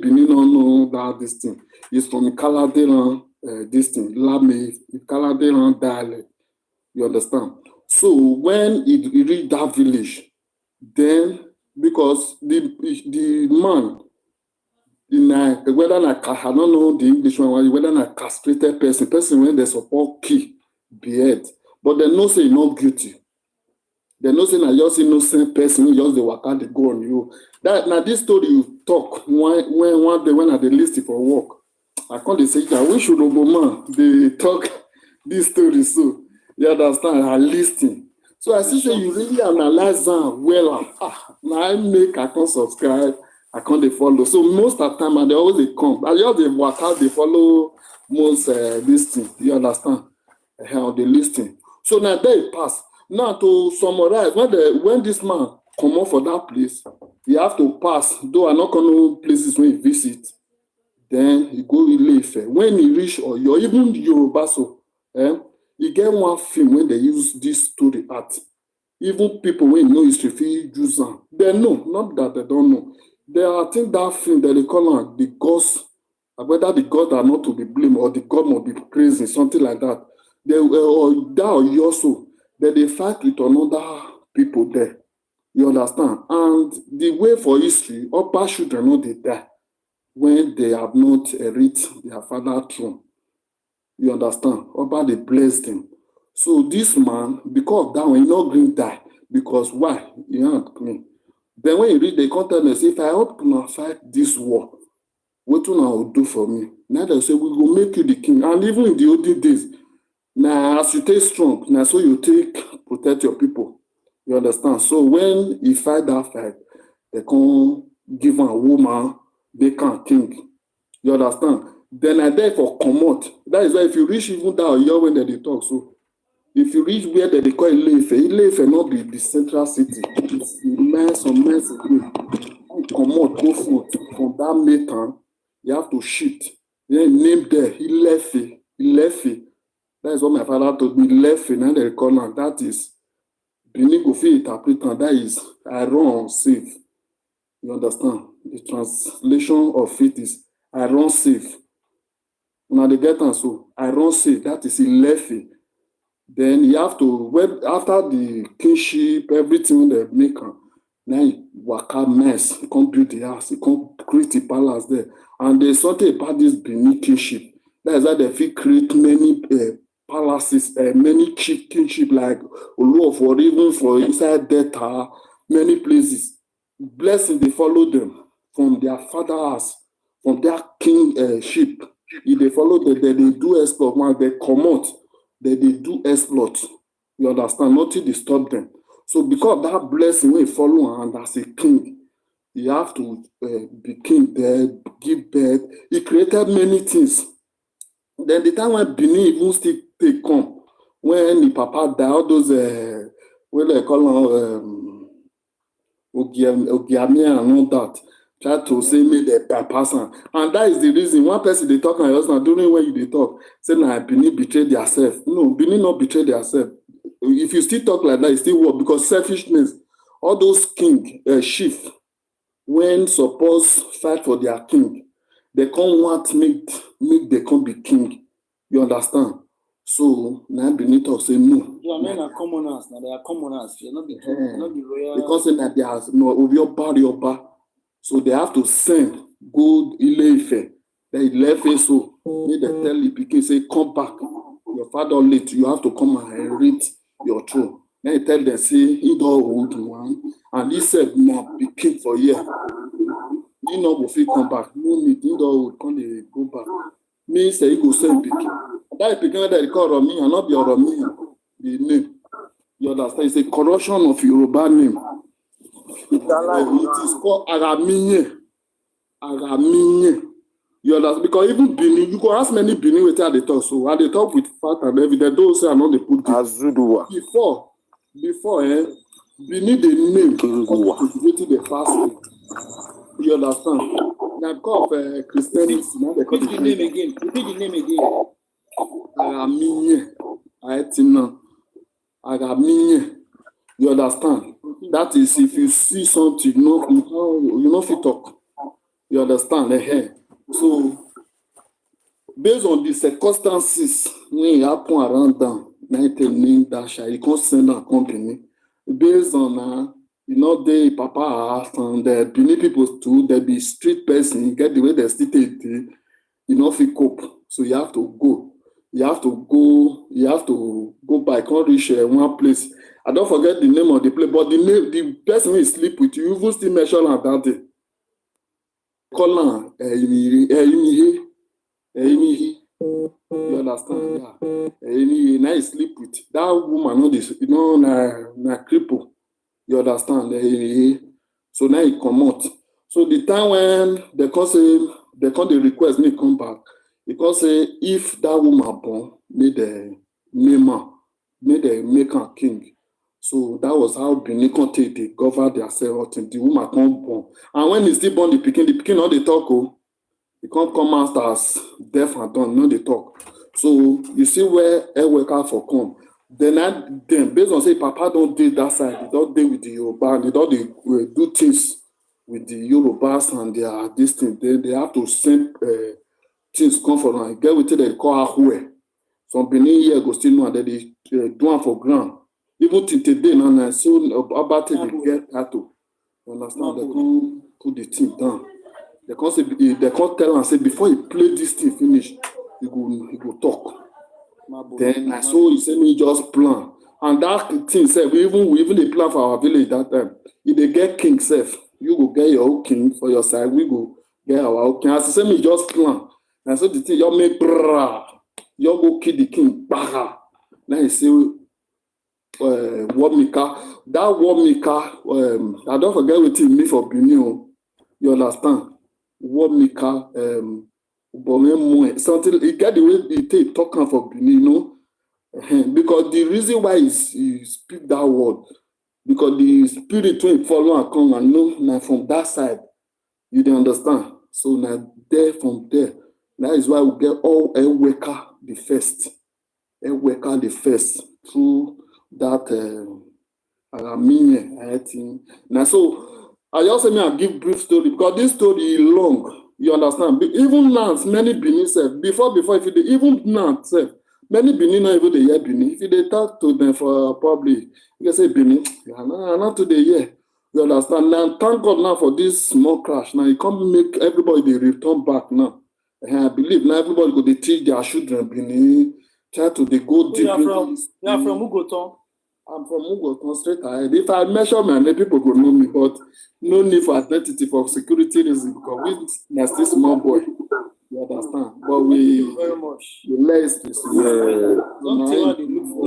Benin don't know that this thing. It's from Caladeran, this thing, Lame, Caladeran dialect. You understand? So when he reached that village, then because the man whether I don't know the English one, whether a castrated person when they support key behead, but they know say not guilty. They know say na just innocent person, just the waka they go on you. That now this story you talk when one day when I dey list for work, I can't say I wish Urohbo man they talk this story so you understand I listing. So I see say you really analyze am well. Now I make I can't subscribe. I can't they follow. So most of the time, and they always they come. I just they work out, they follow most this thing. You understand? How they listen. So now they pass. Now to summarize, when this man come up for that place, he have to pass. Though I not know places when he visit, then he go Ile-Ife. When he reach or even Yoruba so, he get one film when they use this story art. Even people when know history fit use them. They know, not that they don't know. There are things that film that they call on the gods, whether the gods are not to be blamed or the god must be praising, something like that. They or that or you also, that they fight with another people there. You understand? And the way for history, upper children know they die when they have not reached their father's throne. You understand? Upper they bless them. So this man, because of that one, he not going to die. Because why? He not clean. Then when you read the content, say, if I help to fight this war, what will do for me? Now they say, we will make you the king. And even in the olden days, now as you take strong, now so you take protect your people. You understand? So when he fight that fight, they can give a woman, they can king. You understand? Then I there for commot. That is why if you reach even that year when they talk, so if you reach where they call Ile-Ife not be the central city. It's miles and miles away. Come out, go food from that metan, you have to shit. Then name there, Ile-Ife. That is what my father told me, Ile-Ife, now they call now. That is Benin go fit interpret, that is I run safe. You understand? The translation of it is I run safe. Now they get and so I run safe, that is Ile-Ife. Then you have to, after the kingship, everything they make, now you waka mess, you can't build the house, you can't create the palace there. And there's something about this Benin kingship. That is why they feel create many palaces, many chief kingship like Urohbo, or even for inside Delta, many places. Blessing, they follow them from their father house, from their kingship. If they follow them, they do exploit, when they come out. They do exploit. You understand? Nothing disturb them. So because that blessing when you follow and as a king, you have to be king there, give birth. He created many things. Then the time when Benin even still take come, when the papa died, all those what they call Ogiame and all that, try to say me the bypass. And that is the reason one person they talk and husband during when you they talk, say nah Benin betrayed themselves. No, Benin not betrayed themselves. If you still talk like that, it still work because selfishness, all those king, chief, when suppose fight for their king, they can't want make they can't be king. You understand? So now Benin talk say no. Your men are commoners, now they are commoners. You're not the king, not the royal. Because that they are no Urohbo. So they have to send go Ile-Ife. Then Ile-Ife so make them tell the pikin say come back. Your father late, you have to come and inherit your throne. Then he tell them say he don't old one and he said no be king for year. He no go fit come back. No need, he don't old, come dey go back. Me say he go send pikin. That pikin that they call Oromiyan, not be Oromiyan, the name. You understand? It's a corruption of Yoruba name. It is called Araminye. You understand? Because even Benin, you can ask many Benin with they talk. So and they talk with fact and evidence. Those say I know they put Azuduwa. Before Benin the name cultivating the fasting. You understand? Now because of Christianity, now they call Repeat the name again. Repeat the name again. Araminye. You understand? That is if you see something, you know fit talk. You understand? So based on the circumstances wey happen around am, na im take name that child. He come send am come Benin. Based on e no dey im papa house, and the Benin people too, dem be street person, get the way dem still take dey, e no fit cope. So you have to go. You have to go by, come reach one place. I don forget the name of the place, but the person wey sleep with you even still mention am that day. Call am Eyimihe. You understand? Yeah. Na he sleep with. That woman no dey, na cripple. You understand? So now he comot. So the time when they come dey request me come back, he come say if that woman born, make dem name am, make dem make am king. So that was how Benin come take dey govern theirself until the woman come born. And when he still born the pikin no dey talk o. He come out as deaf and dumb, no dey talk. So you see where Eweka for come. Then based on say papa don dey that side, he don dey with the Yoruba, and he don dey do things with the Yorubas and their this thing. They have to send things come for am. E get wetin dem dey call ahue. Some Benin here go still know am, dem dey do am for ground. Even till today na so Abate dey get title. You understand? Dem come put the thing down. They come tell am say before he play this thing finish, he go talk. Then na so he say me just plan. And that thing sef, we even dey plan for our village that time. If dey get king sef, you go get your own king for your side, we go get our own king. As he say me just plan, na so the thing just make brrrr, just go kill the king, gbara. Now he say war maker. That war maker, I don't forget wetin e mean for Benin o. You understand? War maker, something. E get the way e take talk am for Benin, you know. Because the reason why he speak that word, because the spirit wey follow am come and know na from that side. You dey understand? So na there from there. That is why we get all Eweka the first. Eweka the first through that Aramine, I think. Now so I just say me I give brief story because this story long. You understand? Even now, many Benin sef, before if you dey, even now sef, many Benin no even dey hear Benin. If you dey talk to them for public, you can say Benin, not today hear. You understand? Now thank God now for this small crash. Now it come make everybody dey return back now. I believe now everybody go dey teach their children Benin, try to dey go deep. You are from Ugoton? I'm from Ugoton, straight ahead. If I measure my name, people go know me, but no need for identity for security reasons because we are still small boy. You understand? But we very much. The less is Don't tell what they look for.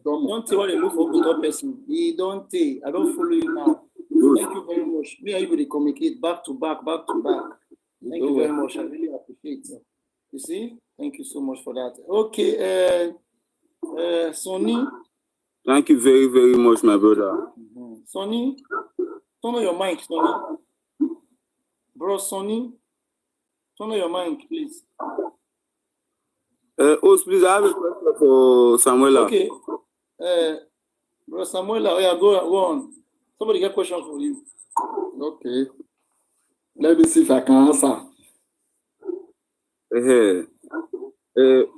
Don't tell what they look for Ugoton person. He don't tell. I don't follow you now. Thank you very much. Me and you will communicate back to back. Thank you very much. I really appreciate it. You see? Thank you so much for that. Okay, Sonny. Thank you very, very much, my brother. Sonny, turn on your mic, Sonny. Bro, Sonny, turn on your mic, please. Please, I have a question for Samuela. Okay. Bro, Samuela, oh yeah, go on. Somebody got a question for you. Okay. Let me see if I can answer.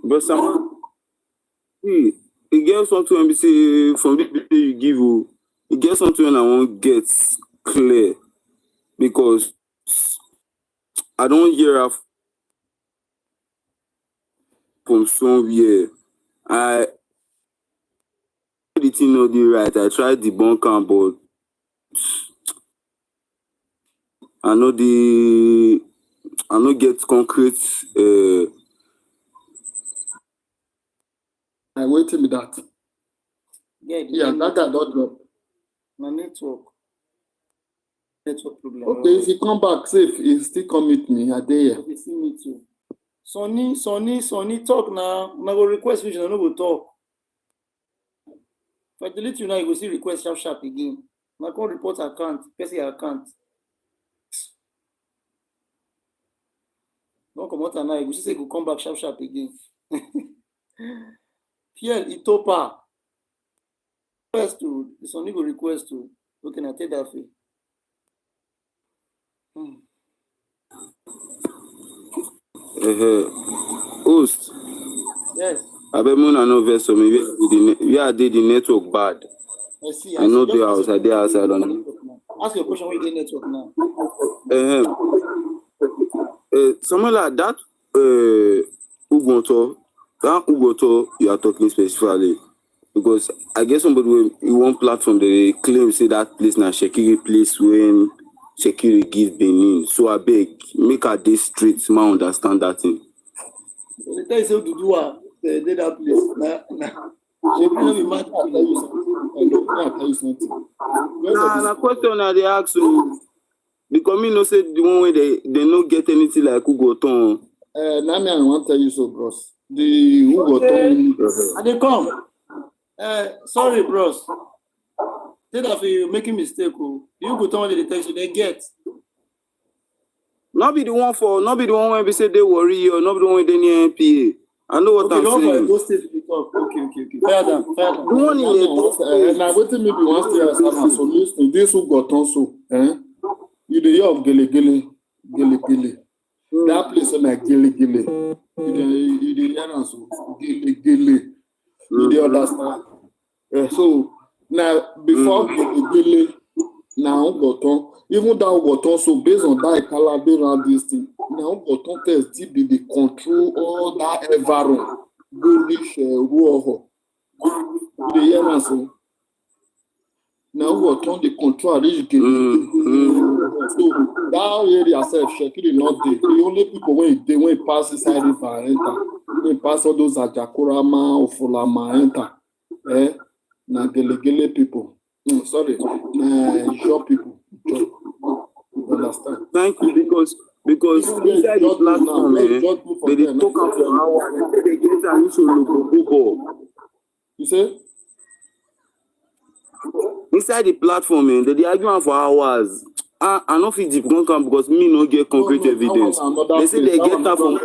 But Samuel, it gets something when we say from the people you give you, it gets something when I want get clear because I don't hear from somewhere. I the thing not the right. I tried the bunker, but I know get concrete. I waiting with that. Yeah, that guy don't drop. My network problem. Okay, if he come back safe, he still come meet me. I dare. He see me too. Sonny, talk now. I go request which I no go talk. If I delete you now, you go see request sharp again. I can't report account, person account. Don't come out now. You go see say you go come back sharp again. Pierre Itopa. Request to Sonny go request to. Okay, I take that fee. Host, Yes. I bet more than no vessel. Maybe the network bad. I see. I know see. the house. I did outside on it. Ask your question when you get network now. Something like that. Ugoto, you are talking specifically because I guess somebody will in one platform they claim say that place na Shekiri place when Shekiri give Benin. So I beg make her dey straight, man understand that thing. They tell you say Duduwa they did that place. Nah. Shekiri no be mad to tell you something. I'll tell you something. Na question I dey ask you because me no say the one where they no get anything like Ugoto. Now me I want tell you so, bros. The Ugoto. And they come. Sorry, bros. Say that you making mistake. The Ugoto they text you they get. Not be the one where we say they worry or not be the one where they near NPA. I know what I'm saying. Those states we talk. Okay. Fire down. The one in the Now waiting maybe one stay as an so listen. This Ugoto so, you the year of gele. That place is like gele. You the hear am so gele. You dey understand? So now before gele now Ugoto, even that Ugoto so based on that Calabar around this thing, now Ugoto test still be the control all that environment go reach Urohbo. You dey hear am so? Now Ugoto the control reach gele. So that area self Shekiri not dey. The only people when he pass inside river enter. When he pass all those Ajakurama, Ofulama enter. Na gele people. Sorry, na short people. You understand? Thank you because inside the platform, they dey talk am for hours. They get an issue logo. You say? Inside the platform, they dey argue am for hours. I no fit deep come because me no get concrete evidence. They say they get that from.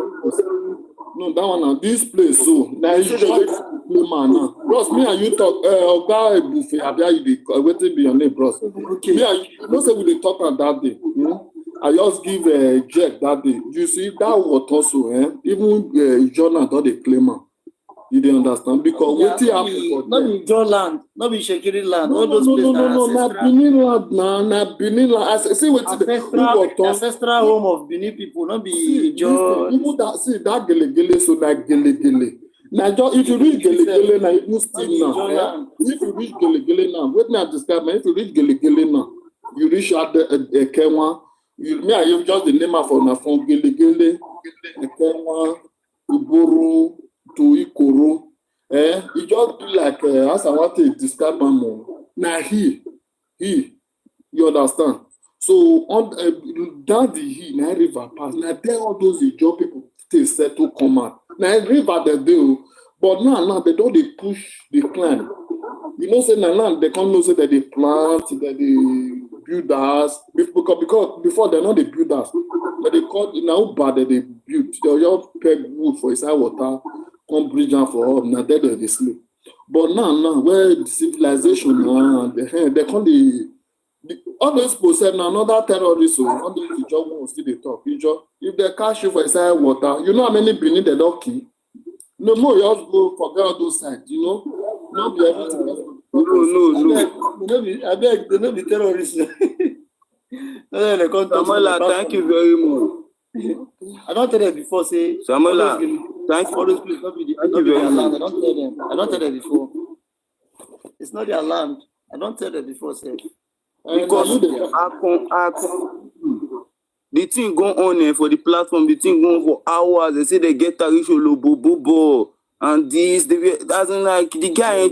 No, that one now. This place so now you just play man now. Bros, me and you talk. Oga Ebufe, Abia, you dey waiting be your name, bros. Okay. Me and you know say we dey talk on that day. I just give Jack that day. You see that was also even Jonah don dey claim am. You dey understand because wetin happen for not be John land, not be Shekiri land. All those no, na Benin land na Benin land. See wetin ancestral home of Benin people, not be John. Even that gele so na gele. Na just if you reach gele na even still now. If you reach gele now, wetin I describe na if you reach gele now, you reach at Ekenwa. Me and you just the name am for na from gele Ekenwa, Iboro to Ikoro. It just be like as I want to describe am more. Na he, you understand? So on down the hill, na river pass. Na there all those Ijaw people stay settle come out. Na river they do, but now they don't dey push the climb. You know say now they come know say that they plant, that they build house because before they know they build house, but they call now bad that they build. They just peg wood for inside water, come bridge am for up. Now there they sleep. But now where the civilization they come all those people say na another terrorist o. All those Ijaw ones still dey talk. If they catch you for inside water, you know how many Benin they don kill? No, just go forget all those sides. You know, not be everything. No. I beg, they no be terrorists. Samuela, thank you very much. I don't tell them before. Say Samuela, thank you. All those places not be their land. I don't tell them. I don't tell them before. It's not their land. I don't tell them before. Say because the thing go on for the platform, the thing go on for hours. They say they get Tarisho Bobo and this. That's like the guy he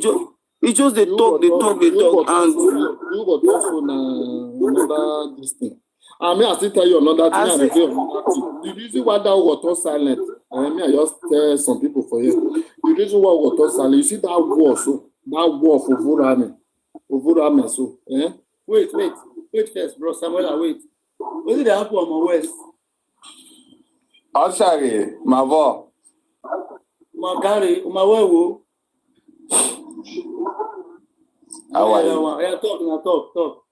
just they talk, and you got also another this thing. I mean, I still tell you another thing. The reason why that was silent, I just tell some people for you. The reason why was silent, you see that war, so that war for Vorame, so Wait first, bro. Samuel, wait. What did happen on my west? Sorry, my boy. Magari, my wo. How are you? Yeah, talk.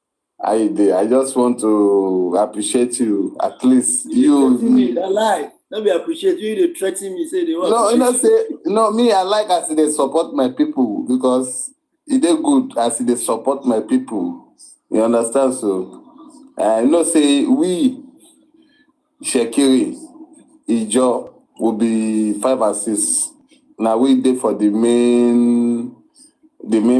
How you doing? I just want to appreciate you. At least you. Me, that lie. Let me appreciate you. They threaten me, say they want. No, me, I like as they support my people because it is good as they support my people. You understand? So, say we, Shekiri, Ijo, will be 5 and 6. Now we did for the main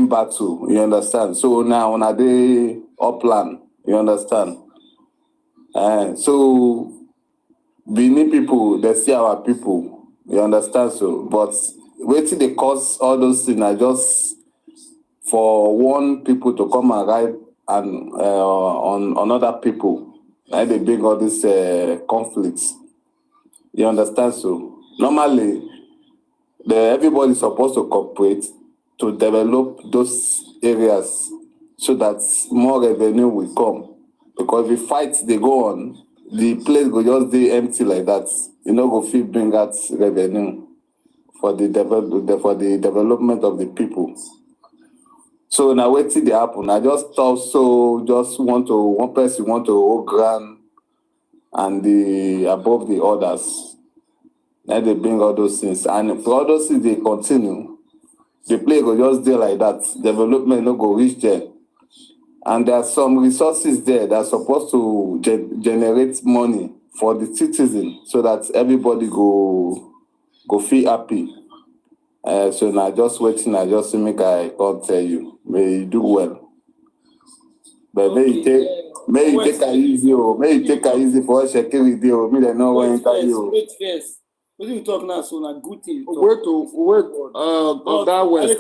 battle. You understand? So now on a day upland. You understand? So Benin people, they see our people. You understand? So, but waiting they cause all those things are just for one people to come and ride and on other people. And they bring all these conflicts. You understand? So normally, everybody's supposed to cooperate to develop those areas so that more revenue will come. Because if fights they go on, the place will just be empty like that. You know, go fit bring out revenue for the development of the people. So now wait till they happen. I just also just one person want to hold ground and above the others. Now they bring all those things. And for all those things they continue, the place will just there like that. Development no go reach there. And there are some resources there that are supposed to generate money for the citizen so that everybody go feel happy. So now just waiting, I just make I can't tell you. May you do well. But may you take it easy, may you take it easy for us security, or me they know when you. Wait first. What do you talk now? So na good thing. Wait, that way.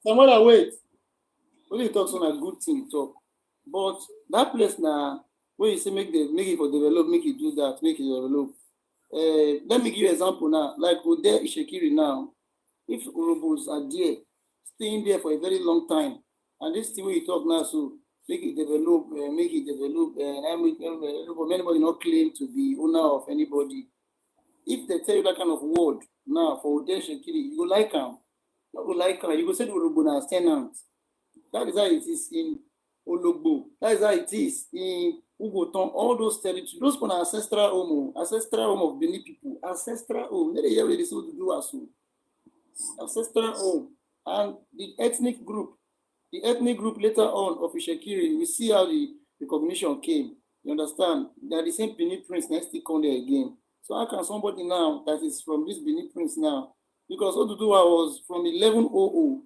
Samuela, wait. What do you talk so na good thing you talk? But that place now, where you say make it for develop, make it do that, make it develop. Let me give you an example now. Like Ode Ishekiri now, if Urobos are there, staying there for a very long time, and this thing where you talk now, so make it develop, and anybody not claim to be owner of anybody. If they tell you that kind of word now for Ode Ishekiri, you go like him. You go like him. You go say the Urohbo as tenant. That is how it is in Urohbo. That is how it is in Ugoton. All those territories, those for ancestral home of Benin people, ancestral home. They hear this to do as well. Ancestral home, and the ethnic group later on of Ishekiri, we see how the recognition came. You understand? They are the same Benin prince next to come there again. So how can somebody now that is from this Benin prince now, because Oduduwa was from 1100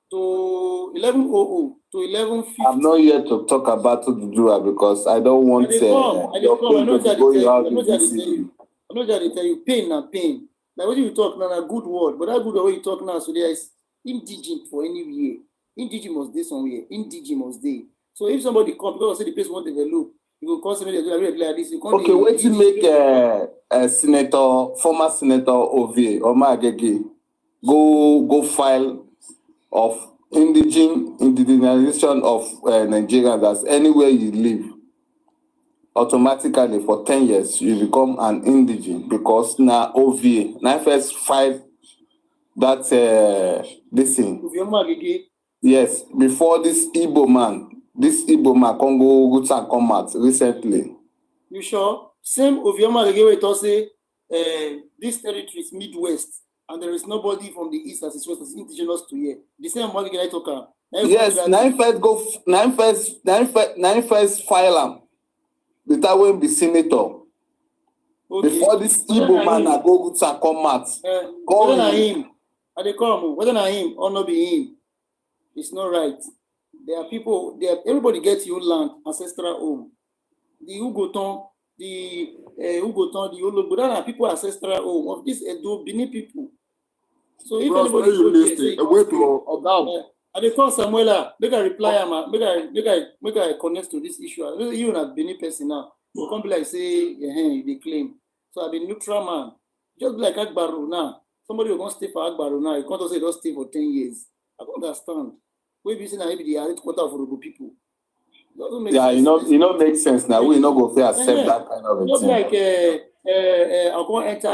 to 1150. I'm not here to talk about Oduduwa because I don't want I know that they tell you pain and pain. Like what you talk now, a good word, but that good word you talk now, so there is indigent for anywhere. Indigent must be somewhere. Indigent must be. So if somebody comes because say the place won't develop, you will call somebody like this. Okay, wait to make former senator Ovie Omar Agege go file of indigenization of Nigerians as anywhere you live. Automatically for 10 years you become an indigene because now OVA now first file that this thing. Yes, before this Igbo man Congo Roots and come out recently. You sure? Same Ovioma Agege will say this territory is Midwest and there is nobody from the East as is West as indigenous to here. The same one I talk about. Yes, nine first file am. The time when be senator. Okay. Before this Igbo man go roots and come out. Whether na him, I dey come. Whether na him or not be him, it's not right. There are people. Everybody gets your land, ancestral home. The Ugoton, the Urohbo, that are people ancestral home of this Edo Benin people. So if anybody I dey call Samuela, make I reply am, make I connect to this issue. You na Benin person now. You come be like say, they claim. So I be neutral man. Just like Agbaro now. Somebody will go stay for Agbaro now. You can't say don't stay for 10 years. I don't understand. We be saying that the headquarters of Urohbo people. Yeah, sense. You know, makes sense now. We not go to accept that kind of thing. Just like I'll go enter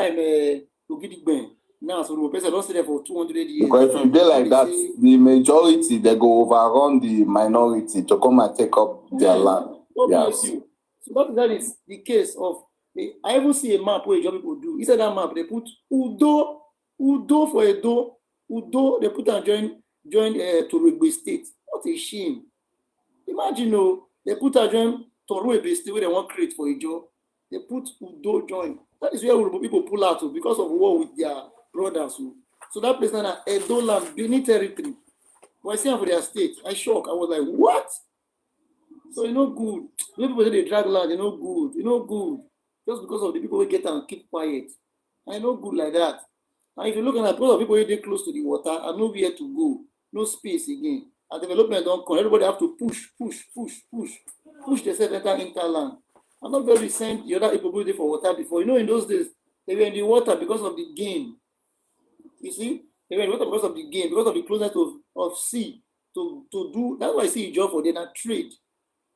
Ogidigben. Now, so the person don't stay there for 200 years. Because if you do like that, the majority they go overrun the minority to come and take up their land. God bless you. So that is the case of I even see a map where Ijaw people do. Inside that map, they put Udo for Edo. Udo, they put and join to Urohbo State. What a shame. Imagine, they put and join to Urohbo State where they want to create for Ijaw. They put Udo join. That is where Urohbo people pull out because of war with their brothers. So that place now, Edo land, Benin territory. When I see them for their state, I shocked. I was like, what? So you know good. When people say they drag land, you know good. You know good. Just because of the people who get and keep quiet. I know good like that. And if you look at the people who are close to the water and nowhere to go, no space again. And development don't come. Everybody have to push themselves enter interland. I'm not going to send the other people who there for water before. In those days, they were in the water because of the game. You see? They were in the water because of the game, because of the closeness of sea to do. That's why I see a job for them and trade.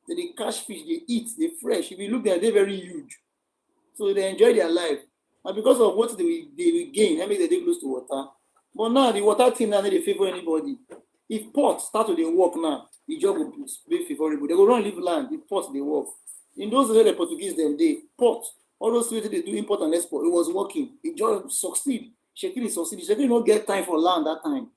They catch fish, they eat, they fresh. If you look at them, they're very huge. So they enjoy their life. And because of what they will gain, that means they close to water. But now the water team now they favor anybody. If ports start to they work now, the job will be favorable. They will run leave land, the ports they work. In those days, the Portuguese they port, all those things they do import and export, it was working. It just succeed. Shekiri succeed. Shekiri don't get time for land that time.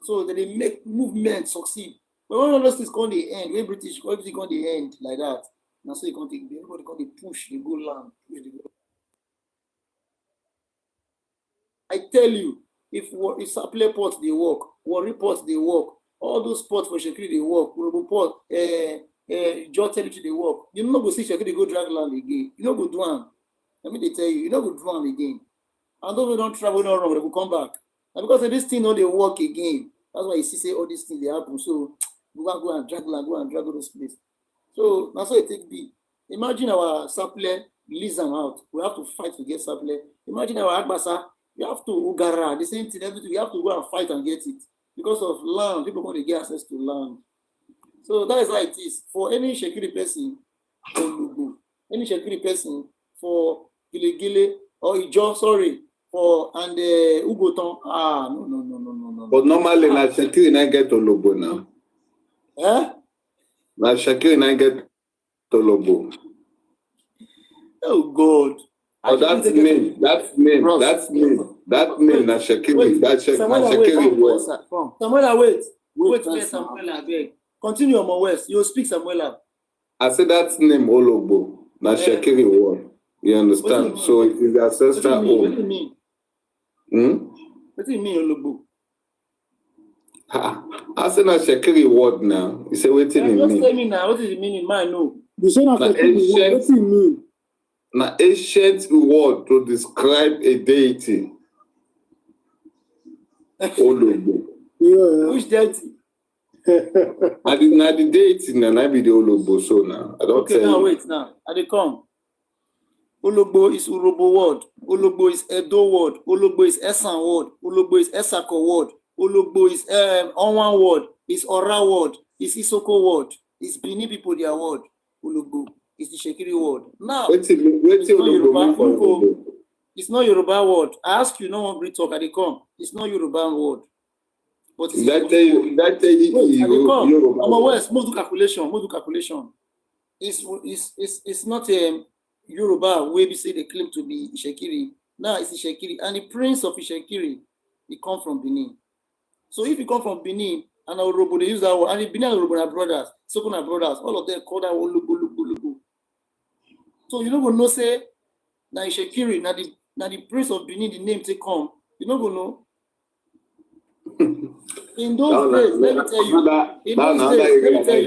So they make movement succeed. But when all those things come the end, when British everything come the end like that. Now so you can't take everybody come they push, they go land, push, they go. I tell you, if supply ports they work, Warri ports they work, all those ports for Shekiri they work, Urohbo port, Jaw territory they work. You not go see Shekiri go drag land again. You not go do them. Let me tell you, you not go do them again. And those who don't travel no wrong, they will come back. And because of this thing, they work again. That's why you see say all these things they happen. So we can go and drag all those places. So that's how it take be. Imagine our supply lease them out. We have to fight to get supply. Imagine our Agbasa, we have to Ugara, the same thing, everything. We have to go and fight and get it. Because of land, people want to get access to land. So that is how it is. For any Shekiri person, for Urohbo, any Shekiri person for Gile or Ijaw, sorry, for and Ugoton. No. But normally, na Shekiri na get Urohbo now. Na Shekiri na get Urohbo. Oh God. Oh, that's name. Na Shekiri. That's Shekiri word. Samuela, wait first, Samuela, beg. Continue on my West. You speak Samuela. I said that's name Urohbo. Na Shekiri word. You understand? So it is the ancestral home. What do you mean? What do you mean, Urohbo? I said na Shekiri word now. You say what do you mean? Just tell me now. What is the meaning? Man, no. You say na Shekiri word. What do you mean? An ancient word to describe a deity. Urohbo. Yeah. Which deity? Now the deity now I be the Urohbo so now. I don't Okay, tell now you. wait now. I dey come. Urohbo is Urohbo word. Urohbo is Edo word. Urohbo is Esan word. Urohbo is Esako word. Urohbo is Onwan word. Is Ora word. Is Isoko word. Is Benin people their word. Urohbo is the Shekiri word. Now, Wait till Urohbo mean for Urohbo. it's not Yoruba word. I ask you, no one will talk. I dey come. It's not Yoruba word. But it's That tell you wait, I dey come. Yoruba I'm a word. West. More do calculation. It's not Yoruba where we say they claim to be Shekiri. Now it's Shekiri, and the prince of Shekiri, he come from Benin. So if you come from Benin and Urohbo, they use that word, and the Benin and Urohbo are brothers, Sokun are brothers, all of them call that word Urohbo. So you don't go know say na Shekiri, na the prince of Benin, the name take come. You don't go know. In those days, let me tell you. In those days, let me tell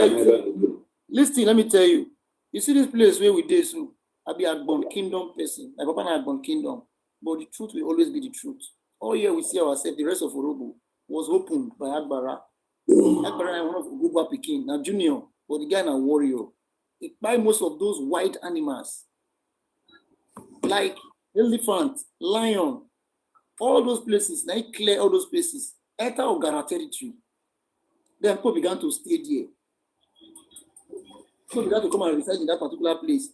you. Listen, let me tell you. You see this place where we dey so, I be Agbon Kingdom person. My papa na Agbon Kingdom. But the truth will always be the truth. All year we see ourselves, the rest of Urohbo was opened by Agbara. Agbara is one of Ugugwa Pikin, now junior, but the guy na warrior. He buy most of those wild animals, like elephant, lion, all those places. Now he clear all those places. Enter Ogara territory. Then people began to stay there. So began to come and reside in that particular place.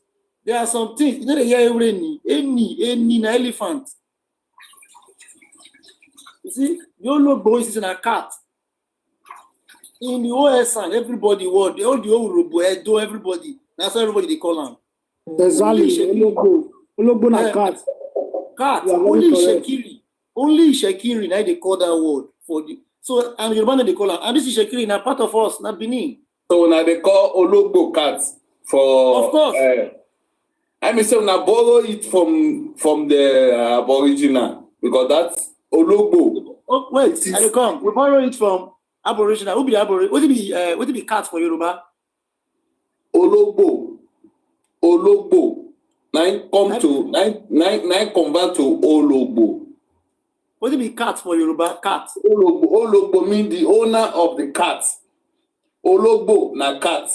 There are some things, you know, they hear any na elephant. You see, Urohbo is in a cat. In the OSN, everybody word, all the Urohbo, Edo, everybody. That's how everybody they call them. Exactly. Ologbo na Eh, cat. Cat. You are very Only correct. Shekiri. Only Shekiri. Now they call that word for the. So and Yoruba they call her. And this is Shekiri. Now part of us. Now Benin. So now they call Ologbo cat for. Of course. I mean, so now borrow it from the Aboriginal because that's Ologbo. Oh wait, and they come. We borrow it from Aboriginal. Who be Aboriginal? What it be cat for Yoruba? Ologbo. Nine convert to Ologbo. What it be cat for Yoruba? Cat. Ologbo means the owner of the cat. Ologbo na cat.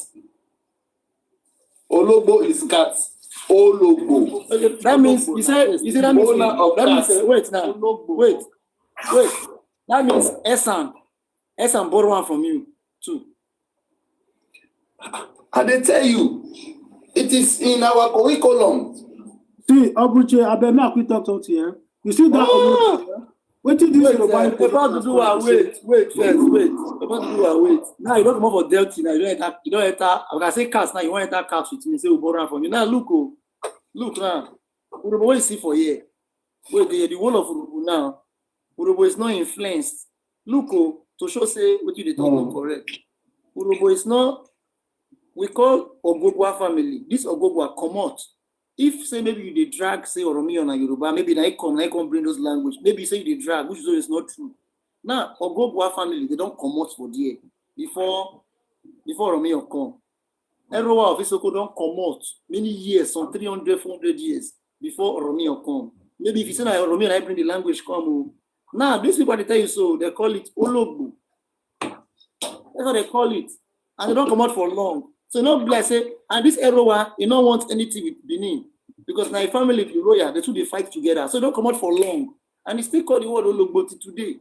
Ologbo is cat. Ologbo. Okay, that means you say that means Owner of that means cat. wait now. Wait. That means Esan borrow one from you too. And they tell you, it is in our curriculum. See, Obuche, I bet me I talk something here. You see that? What did this Yoruba? About to do wait first. About to do wait. Now you don't come up for Delta. Now you don't enter. When I say cast now, you want to enter cast with me. Say we borrow from you. Now look now. Urohbo, what you see for here? Wait, the whole of Urohbo now. Urohbo is not influenced. Look, to show say what you dey talk no correct. Urohbo is not. We call Ogogwa family. This Ogogwa comot. If say maybe you dey drag say Oromi or Yoruba, maybe I come bring those language. Maybe you say you dey drag, which is not true. Now Ogogwa family they don't comot for there before Oromi come. Erowa of Isoko don't comot many years, some 300, 400 years before Oromi come. Maybe if you say that Oromi I bring the language come. Now these people they tell you so they call it Ologbo. That's what they call it, and they don't come out for long. So not like say, and this Erowa, you don't want anything with Benin. Because now family be royal, the two they fight together. So don't come out for long. And it's still called the word Ologbo today.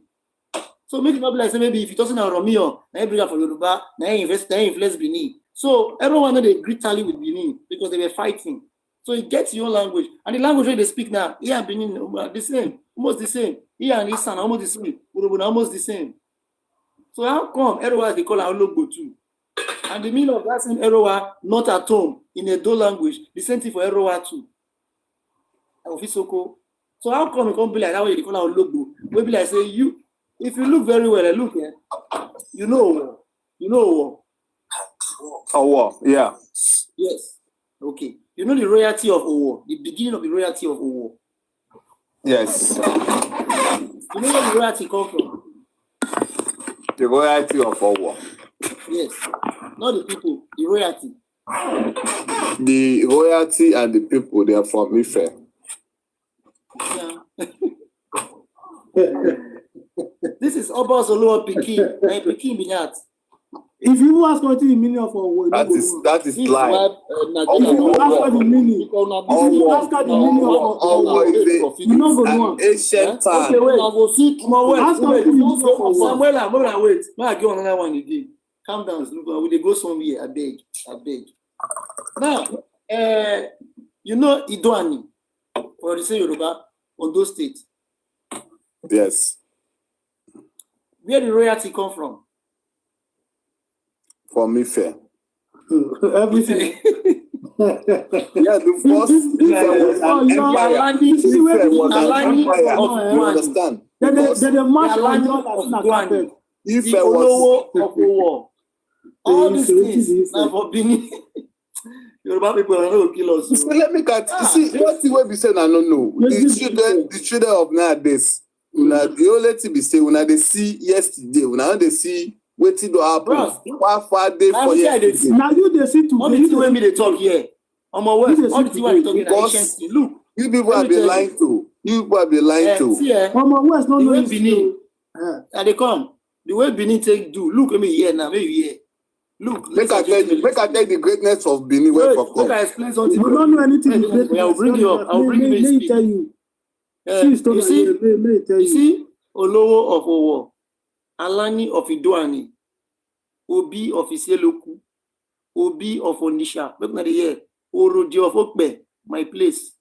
So make it not be like say maybe if you talking about Romeo, now you bring up for Yoruba, now you influence Benin. So everyone know they greet tally with Benin because they were fighting. So it gets your language. And the language that they speak now, here and Benin the same, almost the same. Here and Isan almost the same. Urohbo almost the same. So how come Erowa they call her Ologbo too? And the meaning of that same Erowa, not at home, in a Do language, the same thing for Erowa too. So how come it can't be like that way they call her Ologbo? Maybe like say you, if you look very well, look here, you know. Owo, yeah. Yes. Okay. You know the royalty of Owo, the beginning of the royalty of Owo. Yes. You know where the royalty come from? The royalty of Owo. Yes. Not the people, the royalty. The royalty and the people, they are from Ife. Yeah. This is Oba Solo Pikin. Pikin Binyat. If you ask what the meaning of Owo, That is lie. If you ask her the meaning, Owo is you know go know. an ancient time. Okay, wait. Ask her the meaning of Owo. Samuel, wait. May I get another one again? Calm down, look. Will they go somewhere? I beg. Now, you know Idoani, or you say Yoruba, Ondo State. Yes. Where the royalty come from? From Ife. Everything. Yeah, the first Ife was an empire. Ife was an empire. You understand? The match Ife was of Owo. All these things now for Benin. Yoruba people are not kill us. So let me cut. You see, what the way be saying I don't know. The children of nowadays, the only thing be say when they see yesterday, when they see wetin do happen, far day for yesterday. Now you they see today. All the thing when me they talk here. On my word, all the thing when they talking Because ancient. Look, you people have been lying to. You people have been lying to. see, On my words, no the way no. Benin, and they come. The way Benin take do. Look, let me hear now. Maybe you hear. Look, Make I tell you the greatness of Benin where for Make come. I explain something. You don't know anything. I'll bring you up. I'll bring you Let me speak. tell you. You see, Let me tell you you. see, Olowo of Owo, Alani of Idoani, Obi of Iseloku, Obi of Onisha. Look at the year. Orodi of Okbe, my place.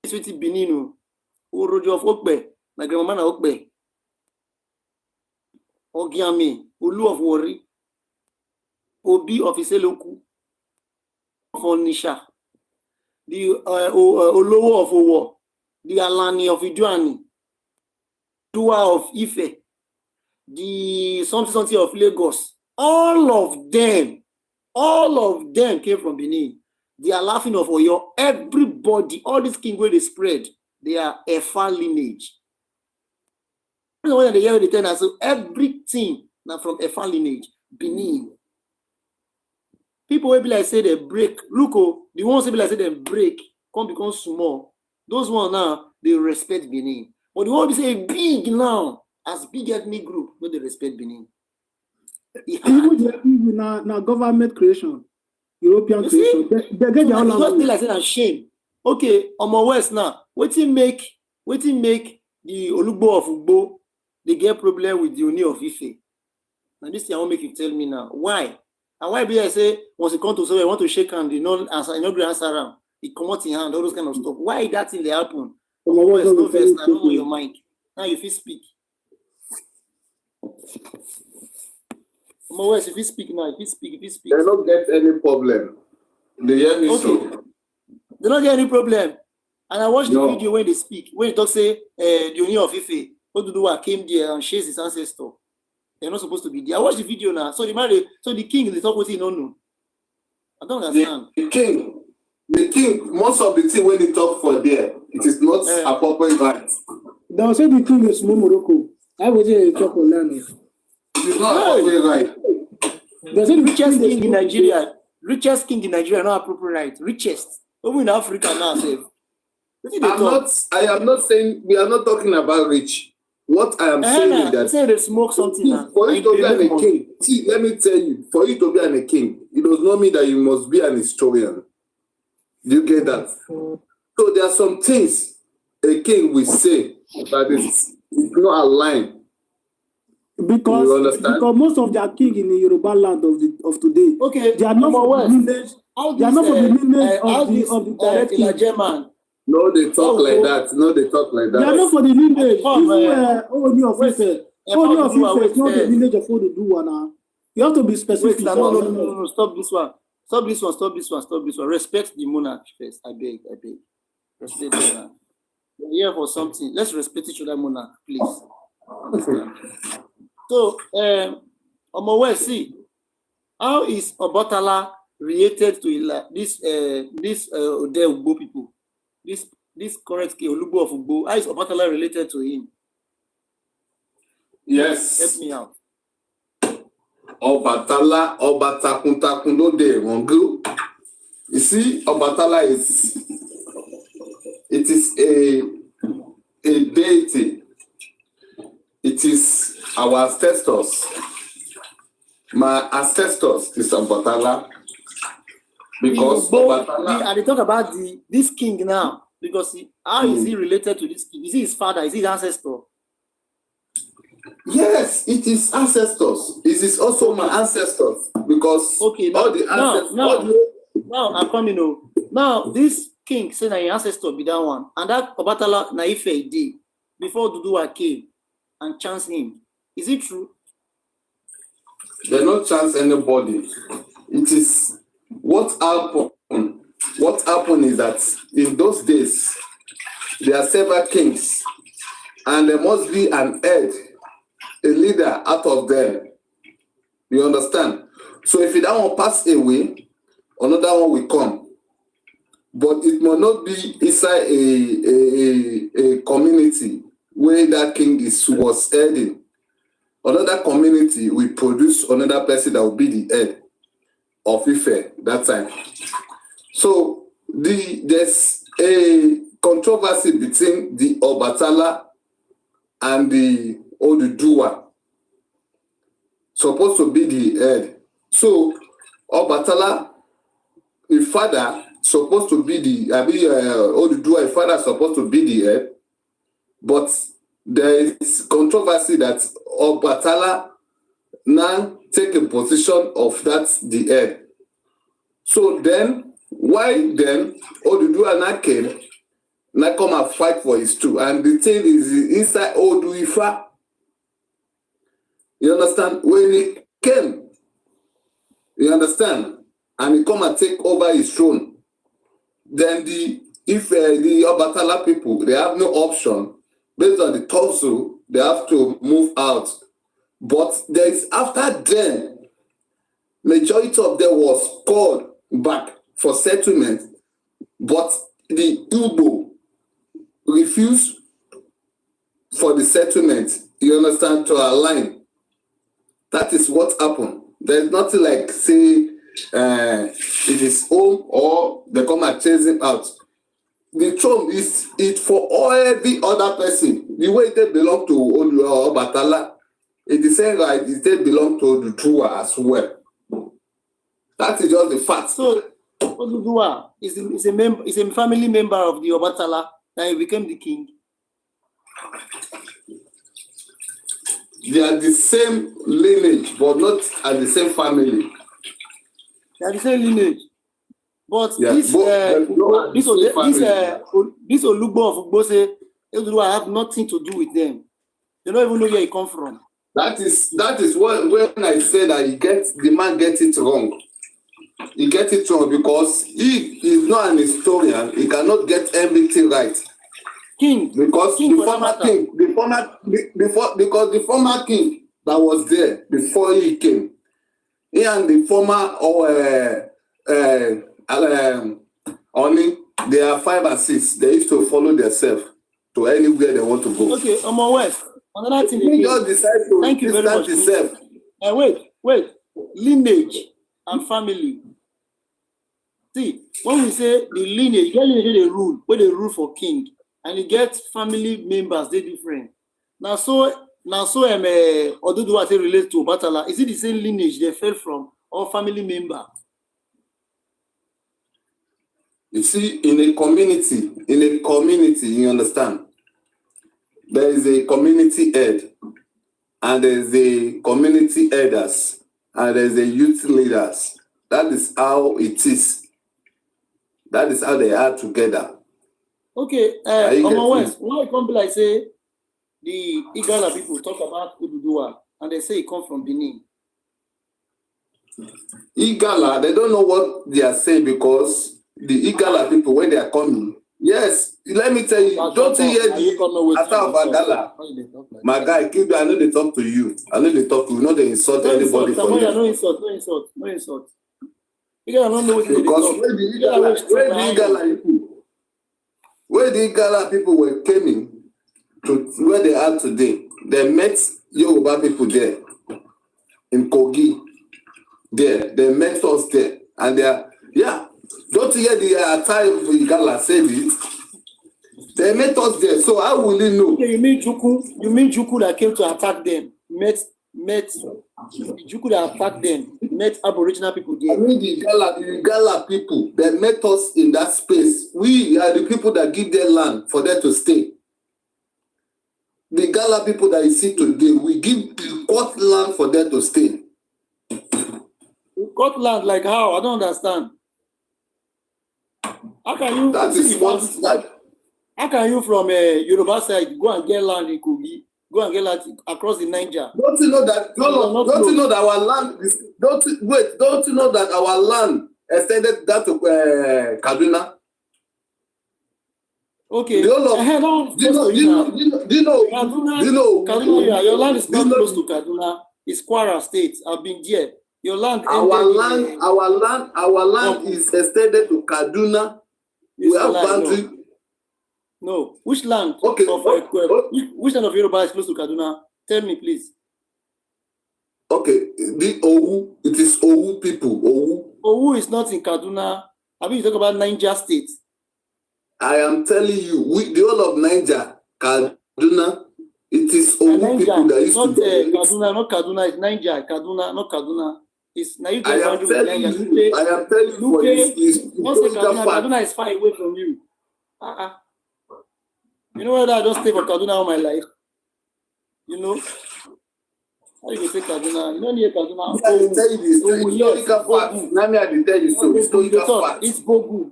Sweetie Benino. Orodi of Okbe, my grandma na Okbe. Ogiame, Olu of Wari, Obi of Iseloku, of Onisha. the Olowo of Owo, the Alani of Ijuani, Dua of Ife, the something of Lagos, all of them came from Benin. They are laughing of Oyo. Everybody, all these kings where they spread, they are Efa lineage. When they hear the tell us, so everything now from Efa lineage, Benin. People will be like say they break. Look, the ones will be like say they break, come become small. Those ones now they respect Benin. But the one will say big now, as big ethnic group, no they respect Benin. Even now government creation, European You creation, see? they get their own Just be language. like saying shame. Okay, on my west now, wetin make the Olugbo of Ugbo they get problem with the Oni of Ife. Now this thing I won't make you tell me now. Why? And why be I say once you come to somewhere, want to shake hand, you know, answer, you know, answer around. It come out in hand, all those kind of stuff. Why that thing they happen? On my west, No first now, don't know your mind. Now you feel speak. On my west, if you speak now, if you speak. They don't get any problem. They hear me Okay. so. They don't get any problem. And I watched the No. video when they speak. When they talk say the Oni of Ife, Oduduwa came there and chased his ancestor. They're not supposed to be there. I watched the video now. So the king they talk with him, no. I don't understand. The king, most of the thing when they talk for there, it is not appropriate right. They will say the king is small Morocco. I would say talk on land. It is not appropriate right. They say the Richest king in is Nigeria. Richest king in Nigeria, not appropriate right. Richest. Even in Africa now, safe. I am not saying we are not talking about rich. What I am saying is that say they smoke something now. for you to be a king, see, let me tell you, for you to be a king, it does not mean that you must be an historian. Do you get that? So there are some things a king will say that is not aligned. because most of their king in the Yoruba land of today, Okay, they are not from the lineage. They are not from the lineage of the direct king. German. No, they talk like that. No, they talk like They are that. not for the lineage. Come, Even Oni of Ife. Oni of Ife is not the lineage of Oduduwa now. You have to be specific. Wait, no. Stop this one. Respect the monarch first. I beg. Respect the monarch. We're here for something. Let's respect each other, monarch, please. Understand? So, on my way, see, how is Obatala related to this Ugbo people? This current king, Olugbo of Ugbo, how is Obatala related to him? Yes. Help me out. Obatala, Obatakuntakun no dey wrong. You see, Obatala is a deity. It is our ancestors. My ancestors is Obatala. Because Obatala. And they talk about this king now. Because how is he related to this king? Is he his father? Is he his ancestor? Yes, it is ancestors. It is also my ancestors. Because okay, all the ancestors. Now I'm coming. Now this king say na his ancestor be that one. And that Obatala na Ife did before Oduduwa came and chance him. Is it true? They don't chance anybody. It is what happened. What happened is that in those days there are several kings, and there must be an head, a leader out of them. You understand? So if that one pass away, another one will come. But it must not be inside a community where that king was heading. Another community will produce another person that will be the head of Ife that time. So there's a controversy between the Obatala and the Oduduwa, supposed to be the head. So Obatala, the father, supposed to be Oduduwa, the father, supposed to be the head, but there is controversy that Obatala now take a position of that the head. So then, why then Oduduwa now came, now come and fight for his truth, and the thing is inside Odu Ifa. You understand? When he came, you understand, and he come and take over his throne. then the Obatala people, they have no option. Based on the tussle, they have to move out. But there is, after then, majority of them was called back for settlement, but the Urohbo refused for the settlement, you understand, to align. That is what happened. There's nothing like say it is home or they come and chase him out. The throne is it for every other person. The way they belong to Obatala, it is saying right, it they belong to the Trua as well. That is just the fact. So Oduduwa is a family member of the Obatala that he became the king. They are the same lineage, but not at the same family. They are the same lineage. But Yeah, this Olugbo of Ugbose, Oduduwa have nothing to do with them. They don't even know where he come from. That is what when I say that the man gets it wrong. He gets it wrong because he is not an historian. He cannot get everything right. King. Because king the former king that was there before he came, he and the former Oni, they are 5 and 6. They used to follow themselves to anywhere they want to go. Okay, Omo West. Another thing He just decide to thank you very much. Himself. Wait. Lineage and family. See, when we say the lineage, they rule, where they rule for king, and you get family members, they different. Now so Oduduwa say relate to Obatala. Is it the same lineage they fell from or family member? You see, in a community, you understand, there is a community head, and there is a community elders, and there is a youth leaders. That is how it is. That is how they are together. Okay, Omo West, why it come be like say the Igala people talk about Oduduwa and they say it come from Benin? Igala, they don't know what they are saying because the Igala people, when they are coming, yes, let me tell you, don't you hear the after of Agala? My guy, keep I know they talk to you. I know they talk to you, not they insult anybody for you. No insult. You don't know what because when the Igala people were coming to where they are today, they met Yoruba people there in Kogi. There, they met us there, and they are, yeah. Don't you hear the time of Igala said it? They met us there, so how will you know? Okay, you mean Juku that came to attack them? Met Juku that attacked them, met Aboriginal people there. I mean the Igala people, they met us in that space. We are the people that give their land for them to stay. The Igala people that you see today, we cut land for them to stay. We cut land like how? I don't understand. How can you? That is what. How can you from Yoruba side go and get land in Kogi? Go and get land across the Niger. Don't you know that? Don't you know that our land is? Don't you know that our land extended that to Kaduna? Okay. Do you know? Kaduna, your land is not close to Kaduna. It's Kwara State. I've been there. Your land. Our land is extended to Kaduna. We have boundary. No, which land? Okay. Which land of Yoruba is close to Kaduna? Tell me, please. Okay, the Owu. It is Owu people. Owu is not in Kaduna. I mean, you talk about Niger State. I am telling you, the whole of Niger, Kaduna, it is Owu people that used not, to be. Kaduna, not Kaduna. It's Niger. Kaduna, not Kaduna. It's now you I am telling you. For this. Kaduna is far away from you. You know whether I don't stay for Kaduna all my life? You know? How you say Kaduna? You don't hear Kaduna. I tell you this. Historical fact. Now me I tell you so. Historical fact. It's Bogu.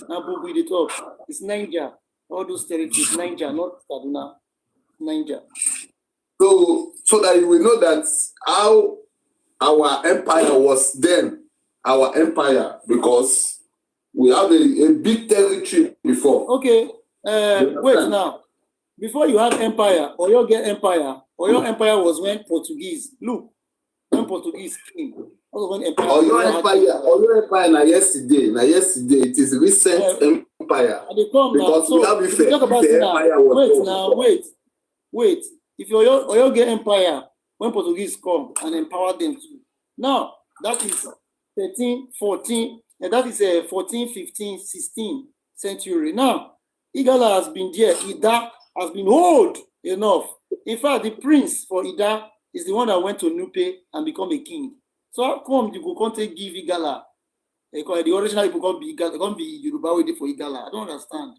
Now Bogu they talk. It's Niger. All those territories, Niger, not Kaduna. Niger. So that you will know that how our empire was then. Our empire, because We have a big territory before. Okay. Wait now. Before you had empire, or your empire was when Portuguese. Look, when Portuguese came. When empire. Or your empire na yesterday. It is recent empire. Because so, we have if you talk about empire wait. If your empire, when Portuguese come and empower them too. Now, that is 13, 14, and that is 14, 15, 16 century. Now, Igala has been there. Ida has been old enough. In fact, the prince for Ida is the one that went to Nupe and become a king. So how come you go can't give Igala? The original people can't be Igala, can't be Yoruba waiting for Igala. I don't understand.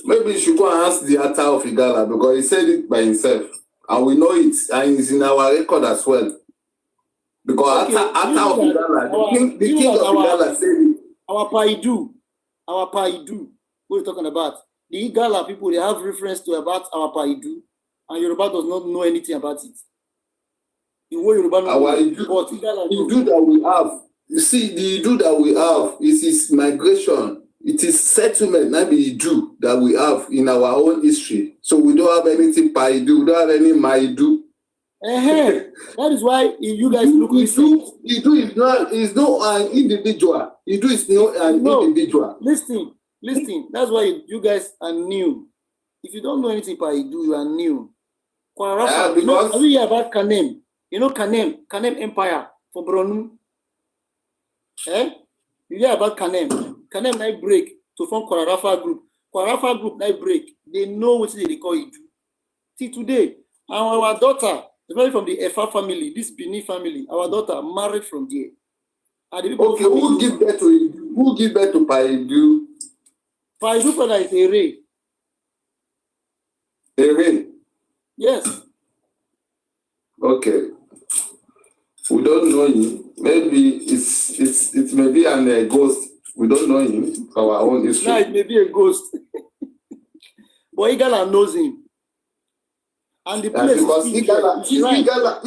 Maybe you should go and ask the author of Igala because he said it by himself. And we know it, and it's in our record as well. Because Okay, author of Igala, the king of Igala said it. Our Paidu, what are you talking about? The Igala people, they have reference to about our Paidu, and Yoruba does not know anything about it. The way Yoruba Our Idu that we have, you see, the Idu that we have is migration. It is settlement, not the Idu that we have in our own history. So we don't have anything Paidu, we don't have any Maidu. That is why you guys look recent. Idu is not an individual. Idu is not an individual. Listen. That's why you guys are new. If you don't know anything about Idu, you are new. Have you heard about Kanem? You know Kanem Empire for Bronu? You hear about Kanem? Kanem night break to form Kwarafa group. Kwarafa group night break. They know what they call Idu. See today, our daughter, especially from the Efa family, this Bini family, our daughter married from there. Okay, who give birth to Idu? Who give birth to Paidu? Paidu father is Ere. Ere? Yes. Okay. We don't know him. Maybe it may be a ghost. We don't know him from our own history. No, it may be a ghost. But Igala knows him. And the place because Igala.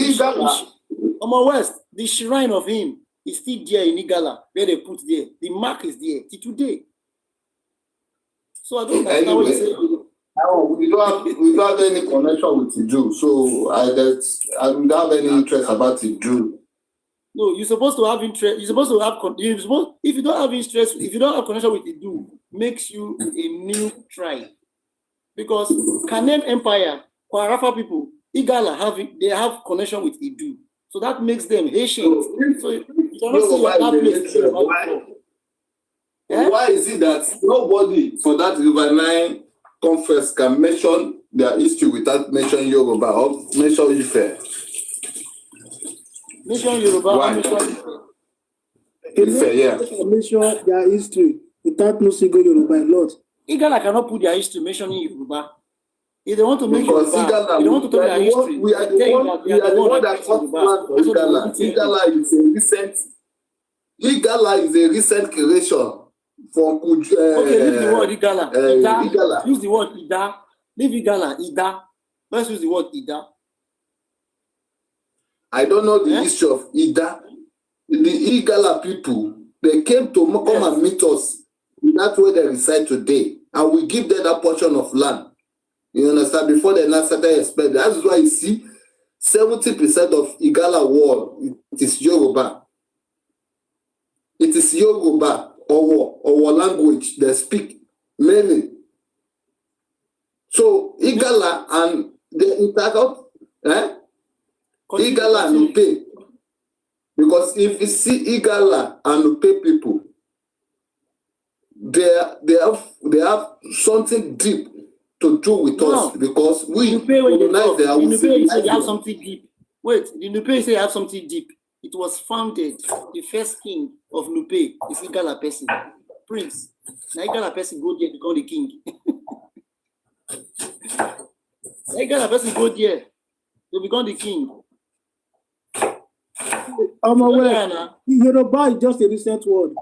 Omo West, the shrine of him is still there in Igala, where they put there. The mark is there till today. So I don't understand what you say. We don't have any connection with Idu, so I don't have any interest about Idu. No, you're supposed to have interest. You're supposed to have. If you don't have interest, if you don't have connection with Idu, makes you a new tribe. Because Kanem Empire, Kwarafa people, Igala they have connection with Idu, so that makes them Haitian. So you cannot see that place. Why is it that nobody for that Riverine conference can mention their history without mentioning Yoruba or mention Ife? Mention Yoruba. Why? Ife, yeah. Mention their history without no single Yoruba a lot. Igala cannot put their history mentioning Yoruba. If they want to make Yoruba, Igala, if they want to tell their history, we are the one that fought for Igala. Igala is a recent creation from okay, leave the word Igala. Igala. Use the word Ida. Leave Igala, Ida. Let's use the word Ida. I don't know the history of Ida. The Igala people, they came to come and meet us. That's where they reside today. And we give them that portion of land. You understand? Before they now started expanding. That's why you see 70% of Igala world, it is Yoruba. It is Yoruba or language they speak mainly. So Igala and the interact, Igala and Nupe. Because if you see Igala and Nupe people, they have something deep to do with us because we colonize their own civilization. They have something deep. Wait, the Nupe say have something deep. It was founded, the first king of Nupe is Igala person, prince. Now Igala person go there to become the king. Igala person go there to become the king. I'm aware. Yoruba is just a recent word.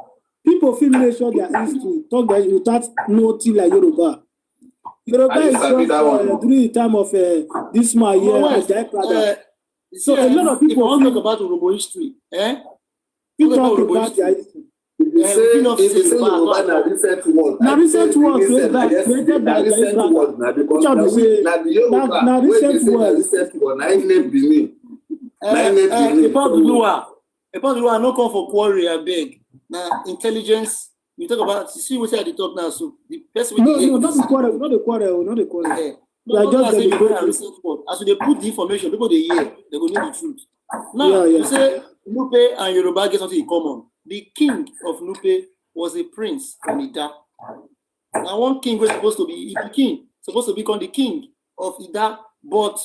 People feel mention their history, talk that without nothing like Yoruba. Yoruba is just during the time of this man here. So a lot of people want to talk about Urohbo history. You talk about their history. If you say Yoruba na recent word, na recent word created by recent word na because na the Yoruba na wey be recent say na word. recent word na im name Benin. Na im name Benin. Epaduwa no come for quarry, abeg. Na intelligence. You talk about see what I dey talk now. So the person with No, not the quarrel, not the quarrel. No, just deliberating. As they put the information, people they hear, they go know the truth. Now, you say Nupe and Yoruba get something in common. The king of Nupe was a prince from Ida. Now, one king was supposed to be the king, supposed to become the king of Ida, but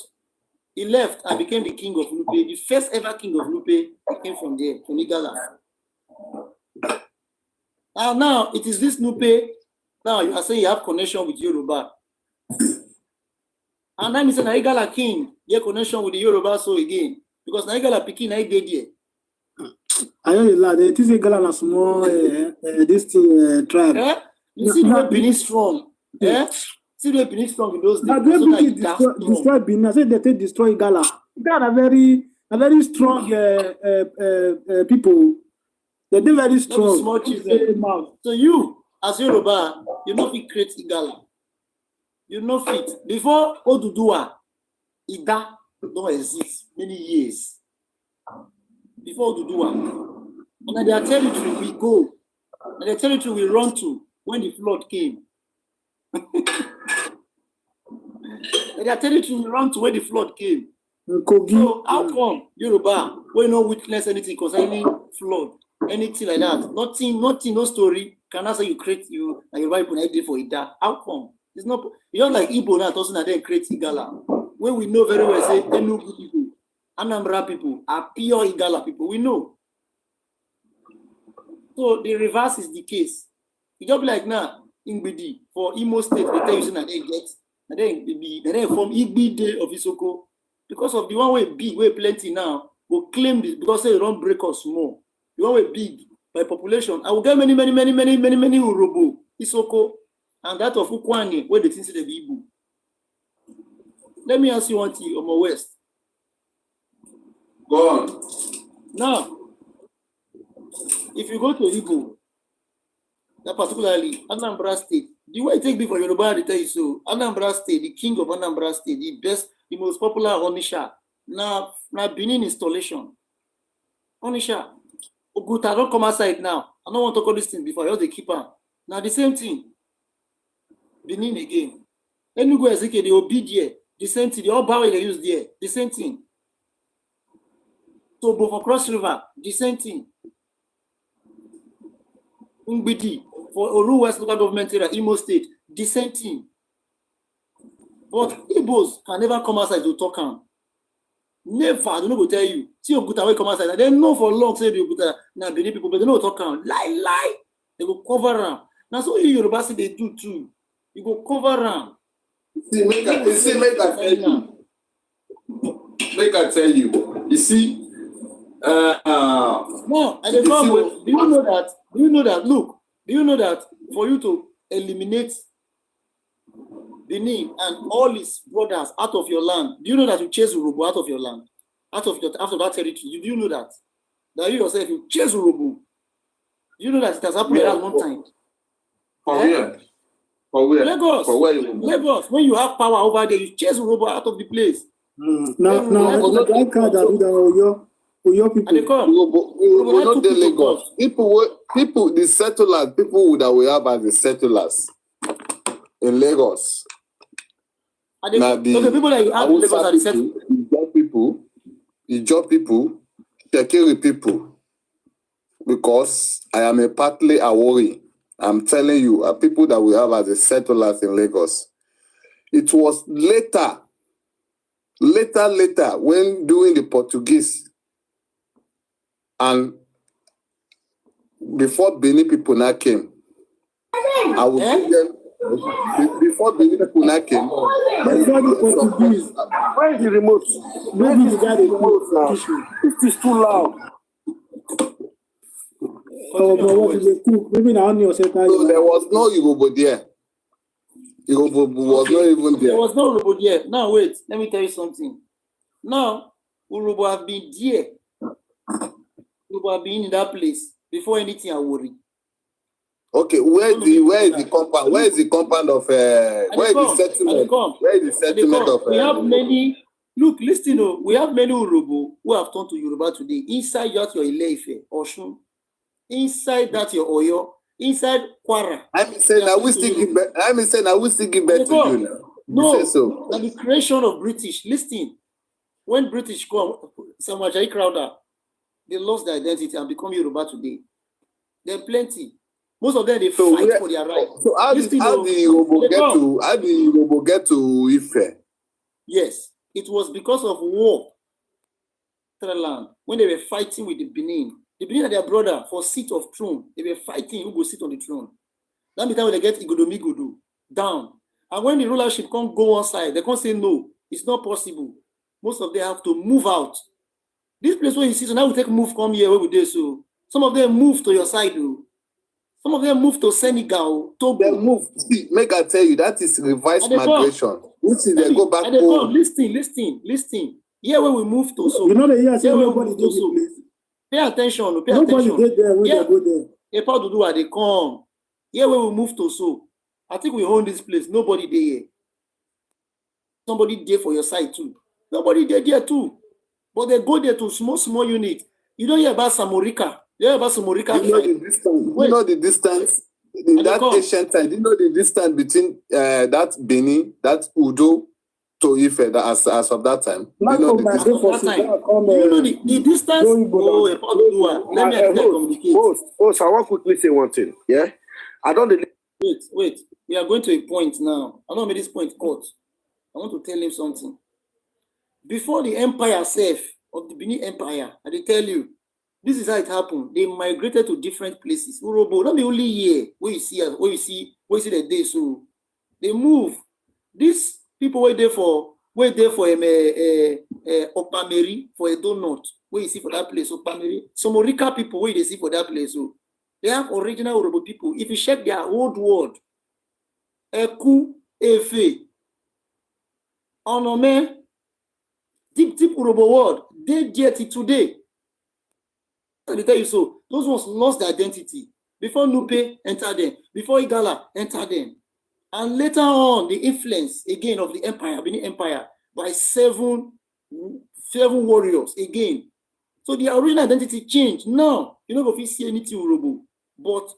he left and became the king of Nupe. The first ever king of Nupe came from there, from Igala. And now it is this Nupe. Now you are saying you have connection with Yoruba. And then he said, Naigala king, get connection with the Yoruba so again. Because Naigala Pekin, I did there. I know the lad, it is a girl and a small this thing tribe. You see the way Benin strong. See the way Benin strong in those days. Now, they destroy Benin. I said they destroy Gala. Gala are very strong people. They're very strong. Small children. So you, as Yoruba, you know fit create Igala. You know fit. Before Oduduwa, Ida don't exist many years. Before Oduduwa. And their territory we go. And their territory we run to when the flood came. And their territory we run to when the flood came. So how come Yoruba will not witness anything concerning flood? Anything like that? Nothing, no story. Can I say you create you and your wife when for Ida? How come? It's not like Igbo now tossing and then create Igala. When we know very well, say Enugu people, Anambra people are pure Igala people. We know. So the reverse is the case. It just be like now in Bidi for Imo State, they tell you that they get, and then from Igbi Day of Isoko, because of the one way big, way plenty now, will claim this because they don't break us more. The one way big by population, I will get many Urohbo, Isoko, and that of Ukwane, where they think they be Igbo. Let me ask you one thing, Omo West. Go on. Now, if you go to Igbo, that particularly Anambra State, the way it take me for Yoruba to tell you so, Anambra State, the king of Anambra State, the best, the most popular Onisha, now Benin installation. Onisha, Oguta don't come outside now. I don't want to call this thing before I just the keeper. Now the same thing. Benin again. Enugu Ezeke, the Obidie, the same thing. The all power they use there, the same thing. So for Cross River, the same thing. Ngbidi, for Oru West local government area, Imo State, the same thing. But Igbos can never come outside to talk on. Never, I don't know what to tell you. See Oguta will come outside. They know for long say the Oguta now Benin people, but they know talk on. Lie. They go cover around. Now so you Yoruba say they do too. You go cover around. Make I tell you. You see, no, and do you know that? Look, do you know that for you to eliminate Benin and all his brothers out of your land, do you know that you chase Urohbo out of your land, out of that territory? Do you know that? That you yourself you chase Urohbo. Do you know that it has happened at one time? For where? For where? Lagos. For where? Lagos. When you have power over there, you chase Urohbo out of the place. Now, I can't do that. Your people. And they come. We not the Lagos. People, the settlers, people that we have as the settlers in Lagos. And they, the people that you have in Lagos are the settlers. Ijaw people, Shekiri people. Because I am a partly Awori. I'm telling you, people that we have as the settlers in Lagos. It was later, when during the Portuguese, and before Benin people now came, I would give them, before Benin people now came, Before the Portuguese. Where is the remote? Maybe the guy the remote now. This is too loud. Oh, but what did they cook? Maybe now on your set. So there was no Urohbo there. Urohbo was not even there. There was no Urohbo there. Now wait, let me tell you something. Now, Urohbo have been there. Urohbo have been in that place before anything I worry. Okay, where is the compound? Where is the compound of where is the settlement? Where is the settlement of we have many. Look, listen, we have many Urohbo who have turned to Yoruba today. Inside that your Ile-Ife, Osun, inside that your Oyo, inside Kwara. I'm saying I will still give back. I'm saying I will still give back to you now. No, you say so. the creation of British. Listen, when British come, Samuel Jai Crowder, they lost their identity and become Yoruba today. There are plenty. Most of them they fight for their right. So how do Urohbo get to Ife? Yes, it was because of war. Land when they were fighting with the Benin and their brother for seat of throne. They were fighting who will sit on the throne. That time when they get Igodomigodo down, and when the rulership can't go one side, they can't say no. It's not possible. Most of them have to move out. This place where you see, so now we take move come here where we do so. Some of them move to your side, though. Some of them move to Senegal, Togo. They move. See, make I tell you, that is reverse migration. Which is they go back home. Listen. Here when we move to so. You know the years here when we move to so. Pay attention. Nobody get there when they go there. A part to do what they come. Here when we move to so. I think we own this place. Nobody there here. Somebody there for your side too. Nobody there too. But they go there to small unit. You don't hear about Samorika. You hear about Samorika. You know the distance. In that ancient time, you know the distance between that Benin, that Udo, to Ife, that as of that time. You know the distance. The distance. Let me communicate. I want to quickly say one thing. Yeah, I don't. Wait. We are going to a point now. I don't make this point cut. I want to tell him something. Before the empire self of the Benin Empire, I will tell you, this is how it happened. They migrated to different places. Urohbo, not the only year where you see the day. So they move. These people were there for Opameri for a donut. Where you see for that place, Opameri. Some Orika people where they see for that place. So they have original Urohbo people. If you check their old word, Eku, Efe, Onome, deep Urohbo word, they get it today. They tell you so. Those ones lost their identity before Nupe entered them, before Igala entered them, and later on the influence again of the empire, Benin Empire, by seven warriors again. So the original identity changed. Now you don't go see anything Urohbo, but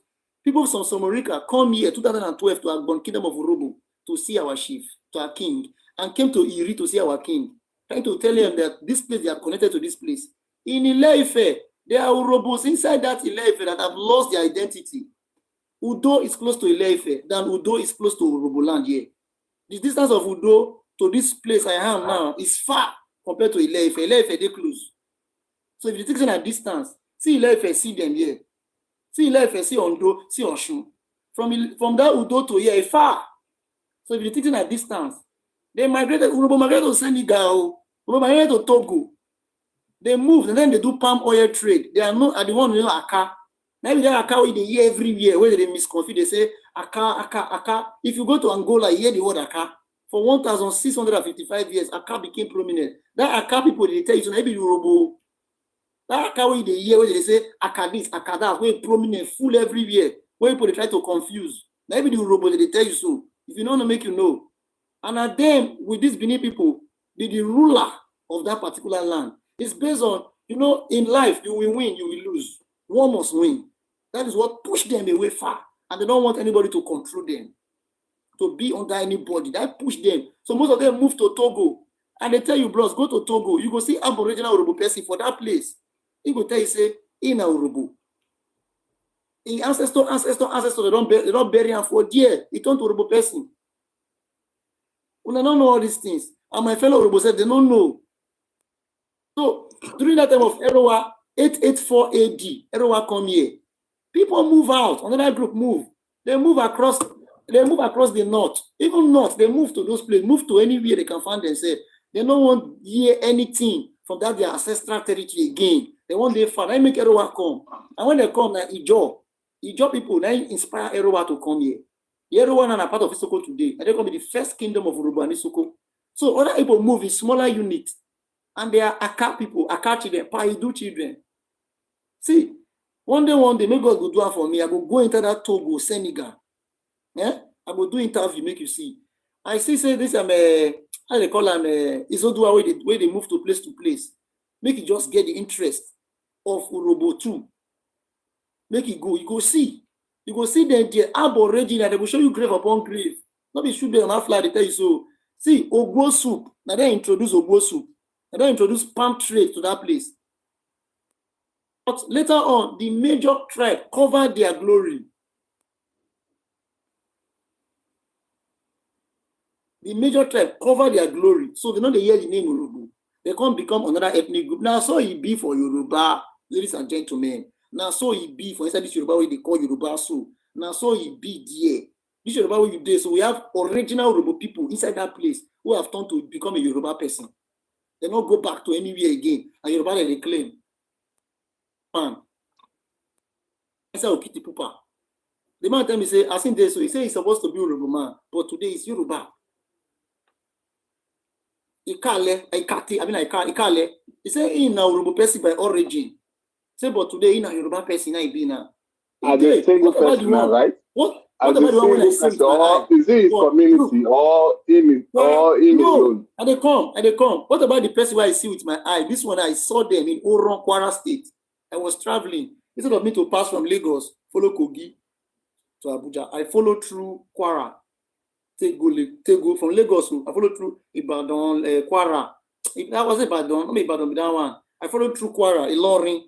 people from Somorika come here 2012 to Agbon Kingdom of Urohbo to see our chief, to our king, and came to Iri to see our king, trying to tell them that this place they are connected to this place. In Ile-Ife, there are Urobos inside that Ile-Ife that have lost their identity. Udo is close to Ile-Ife than Udo is close to Urohbo land here. The distance of Udo to this place I am now is far compared to Ile-Ife. Ile-Ife, they close. So if you take a distance, see Ile-Ife, see them here. See Ile-Ife, see Ondo, see Osun. From that Udo to here, far. So if you take a distance, they migrated, Urohbo migrated to Senegal, Urohbo migrated to Togo. They moved and then they do palm oil trade. They are not at the one Aka. Maybe they Aka in the year every year where they misconfuse. They say Aka. If you go to Angola, you hear the word Aka. For 1,655 years, Aka became prominent. That Aka people they tell you so maybe Urohbo. That Aka in the year where they say Aka this, Aka that, where prominent, full everywhere. Where people they try to confuse. Maybe the Urohbo they tell you so. If you don't know, make you know. And at them with these Benin people, the ruler of that particular land. It's based on, in life, you will win, you will lose. One must win. That is what pushed them away far. And they don't want anybody to control them, to be under anybody. That pushed them. So most of them moved to Togo. And they tell you, bros, go to Togo. You go see Aboriginal Urohbo person for that place. He go tell you, say, in a Urohbo. In ancestor, they don't bury him for there. He turned to Urohbo person. When I don't know all these things. And my fellow Urohbo said, they don't know. So during that time of Erowa, 884 AD, Erowa come here. People move out. Another group move. They move across the north. Even north, they move to those places, move to anywhere they can find themselves. They don't want to hear anything from that their ancestral territory again. They want their far. They make Erowa come. And when they come, now Ijo people, they inspire Erowa to come here. Erowa are part of Isoko today. And they're going to be the first kingdom of Urohbo and Isoko. So other people move in smaller units. And they are Aka people, Aka children, Paidu children. See, One day, maybe God go do it for me. I go into that Togo, Senegal. Yeah? I go do interview, make you see. I see say this how they call them Isodua where they move to place. Make you just get the interest of Urohbo too. Make it go. You go see. You go see them there, Aborigine, and they will show you grave upon grave. Not be shoot them on fly, they tell you so. See, Ogbo soup. Now they introduce Ogbo soup. Now they introduce palm trade to that place. But later on, the major tribe covered their glory. The major tribe cover their glory. So they know they hear the name Urohbo. They can't become another ethnic group. Now, so it be for Yoruba, ladies and gentlemen. Now, so it be for inside this Yoruba way they call Yoruba so. Now, so it be there. This Yoruba way you do. So we have original Urohbo people inside that place who have turned to become a Yoruba person. They don't go back to anywhere again. And Yoruba they claim. Man. Inside Okiti Pupa. The man tell me, say, I seen this, so he say he's supposed to be Urohbo man, but today it's Yoruba. Ikale. He say he na Urohbo person by origin. Say, but today he na Yoruba person na he be now. As a single person now, right? What As about a the one when I single see person, with my eye? or is it his community, or him alone? And they come. What about the person where I see with my eye? This one I saw them in Oron, Kwara State. I was traveling. Instead of me to pass from Lagos, follow Kogi to Abuja, I followed through Kwara. Take go from Lagos. I followed through Ibadan, Kwara. That was Ibadan, not Ibadan, that one. I followed through Kwara, Ilorin.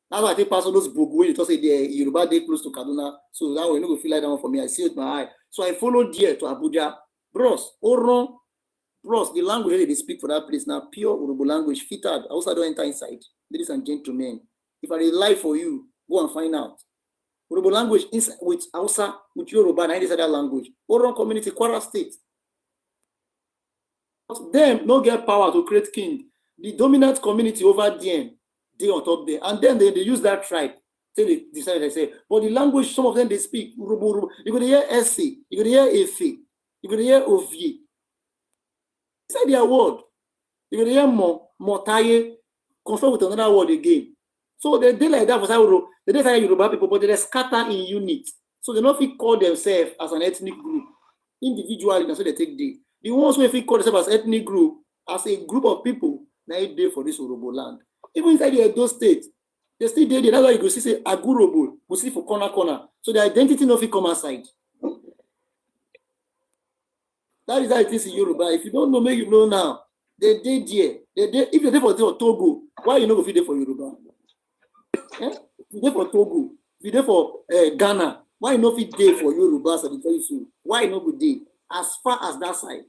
That's why I take pass all those book where you say the Yoruba day close to Kaduna. So that way you no go feel like that one for me. I see it with my eye. So I followed there to Abuja. Bros, the language they speak for that place now, pure Urohbo language, fitted. I also don't enter inside. Ladies and gentlemen, if I lie for you, go and find out. Urohbo language inside with Hausa, with Yoruba, and any other language. Oron community, Kwara State. But them no get power to create king. The dominant community over them, they on top there. And then they use that tribe. Till they decide, they say, but the language, some of them they speak, Urohbo. You're going to hear Ese, you're going to hear Efe, you're going to hear Ovie. Inside their word, you're going to hear Motaye, confirm with another word again. So they like that for Sauro. They don't say Yoruba people, but they scatter in units. So they don't feel call themselves as an ethnic group. Individually, that's what they take day. The ones who feel call themselves as ethnic group, as a group of people, they day for this Urohbo land. Even inside the Edo State, they still there. That's why you go see say Agurobo, we see for corner. So the identity no fit come outside. That is how it is in Yoruba. If you don't know, make you know now. They did there. If you're there for Togo, why you not go fit there for Yoruba? Eh? If you're there for Togo, if you're there for Ghana, why you not fit there for Yoruba? So they tell you so. Why you not go there? As far as that side.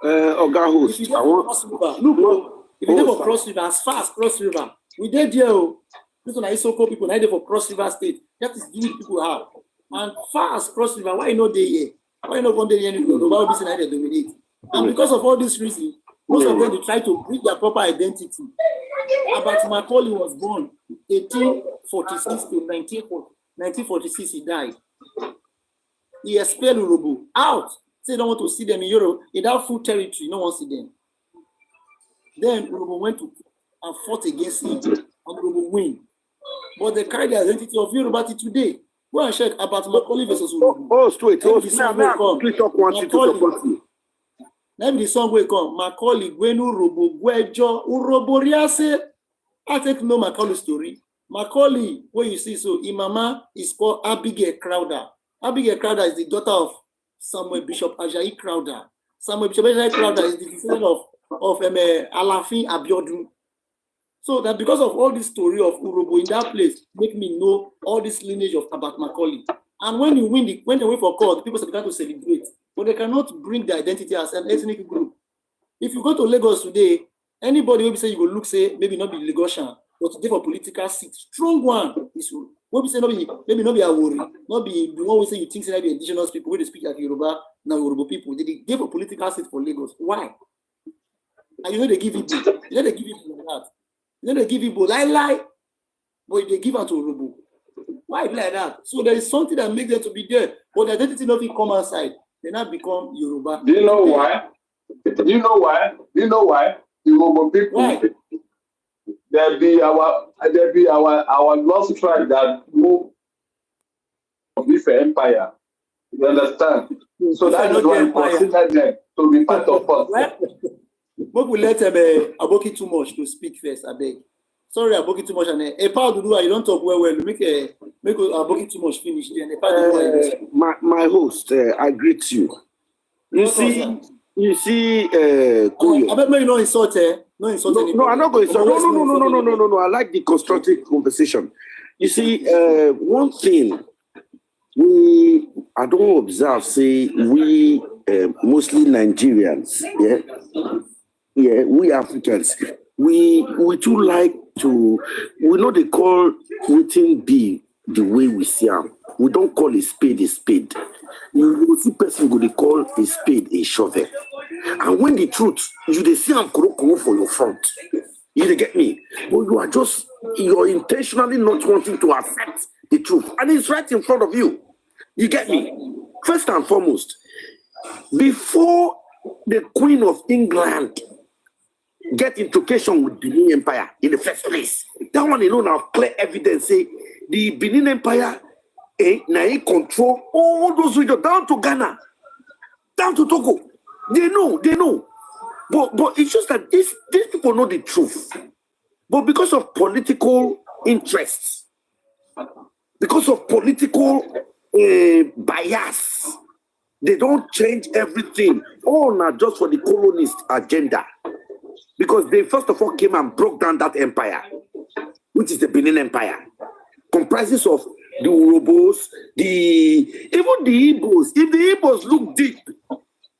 Oga host, If you're there for Cross River, look, if you're there for Cross River, as far as Cross River, we did there. This one I so called people, now there for Cross River State. That is the people have. And far as Cross River, why you not there here? Why not one day Yoruba will be saying they dominate? And because of all this reason, most of them they try to bring their proper identity. Abat Macaulay was born 1846 to 1946. He died. He expelled Urohbo out. Say they don't want to see them in Europe in that full territory. No one see them. Then Urohbo went to and fought against him, and Urohbo win. But they carry the identity of Yoruba till today. Go and check about Macaulay versus Urohbo. Quickly talk one thing to support you. Then the song will come. Macaulay, Gwenu, Urohbo, Gwejo, Urohbo, Riase. I take no Macaulay story. Macaulay, where you see so, Imama is called Abigail Crowder. Abigail Crowder is the daughter of Samuel Bishop Ajayi Crowder. Samuel Bishop Ajayi Crowder is the descendant of Alafin Abiodun. So that because of all this story of Urohbo in that place, make me know all this lineage of Abat Macaulay. And when you win, went away for court, people began to celebrate. But they cannot bring their identity as an ethnic group. If you go to Lagos today, anybody will say you will look, say, maybe not be Lagosian, but today for political seat, strong one is what we say, maybe not be Awori, not be the one we say you think say be indigenous people, where they speak like Yoruba, now Yoruba people. They give a political seat for Lagos. Why? And you know they give it, like that. You know they give Igbo lie, but they give out to Urohbo. Why like that? So there is something that makes them to be there, but the identity not come outside. They now become Yoruba. Do you know why? Do you know why? The Urohbo people, there be our lost tribe that move of this empire. You understand? So that is why we consider them to be part of us. But we let Aboki too much to speak first, I beg. Sorry, Aboki too much. And you don't talk well. Make Aboki too much finish. My host, I greet you. You see, Koyo. I bet you not insult no insult anybody. No, I'm not going to insult. No. I like the constructive conversation. You see, one thing I don't observe, say we mostly Nigerians, we Africans, we too like to, we know they call waiting be the way we see them. We don't call a spade a spade. You see person go they call a spade a shovel. And when the truth, they see them come for your front. You get me? But you're intentionally not wanting to accept the truth. And it's right in front of you. You get me? First and foremost, before the Queen of England get intoxication with Benin Empire in the first place, that one alone have clear evidence say the Benin Empire now control all those regions down to Ghana, down to Togo. They know. But it's just that these people know the truth. But because of political interests, because of political bias, they don't change everything. All not just for the colonist agenda. Because they first of all came and broke down that empire, which is the Benin Empire. Comprises of the Urobos, even the Igbos. If the Igbos look deep,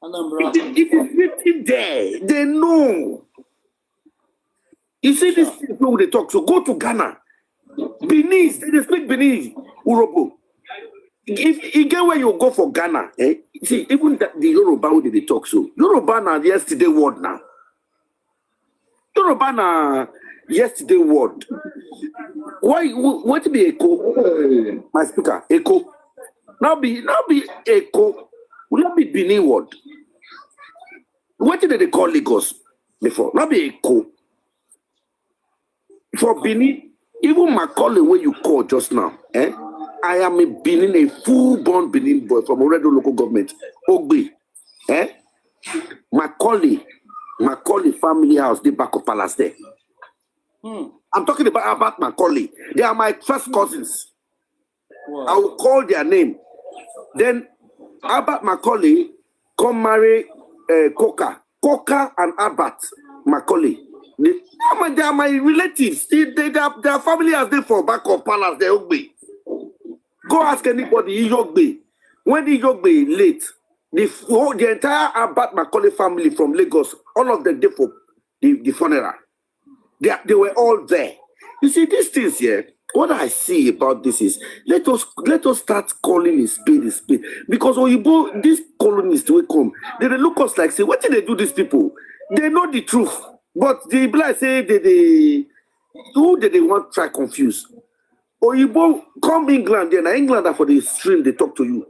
it is written there. They know. You see these people they talk. So go to Ghana. Benin, they speak Benin, Urohbo. If you get where you go for Ghana, see, even the Yoruba who they talk so. Yoruba now yesterday word now. Yoruba now yesterday word. Why what be echo? My speaker, echo. Now be echo. Will not be Benin word. What did they call Lagos before? Not be echo. For Benin, even Macaulay where you call just now, I am a Benin, a full-born Benin boy from Urohbo local government. Ogbe. Macaulay family house, the back of palace there. I'm talking about Macaulay. They are my first cousins. Wow. I will call their name. Then Abat Macaulay come marry Coca and Abat Macaulay. They are my relatives. Their family has there for back of palace. They Ogbe. Go ask anybody, Ijogbe. When Ijogbe late, the entire Abat Macaulay family from Lagos, all of them there for the funeral. They were all there. You see, these things here, what I see about this is, let us start calling a spade. Because Oyibo, these colonists will come, they look us like, say, what did they do these people? They know the truth. But the black say, who did they want to try confuse? Oyibo, come England, then England are for the stream they talk to you.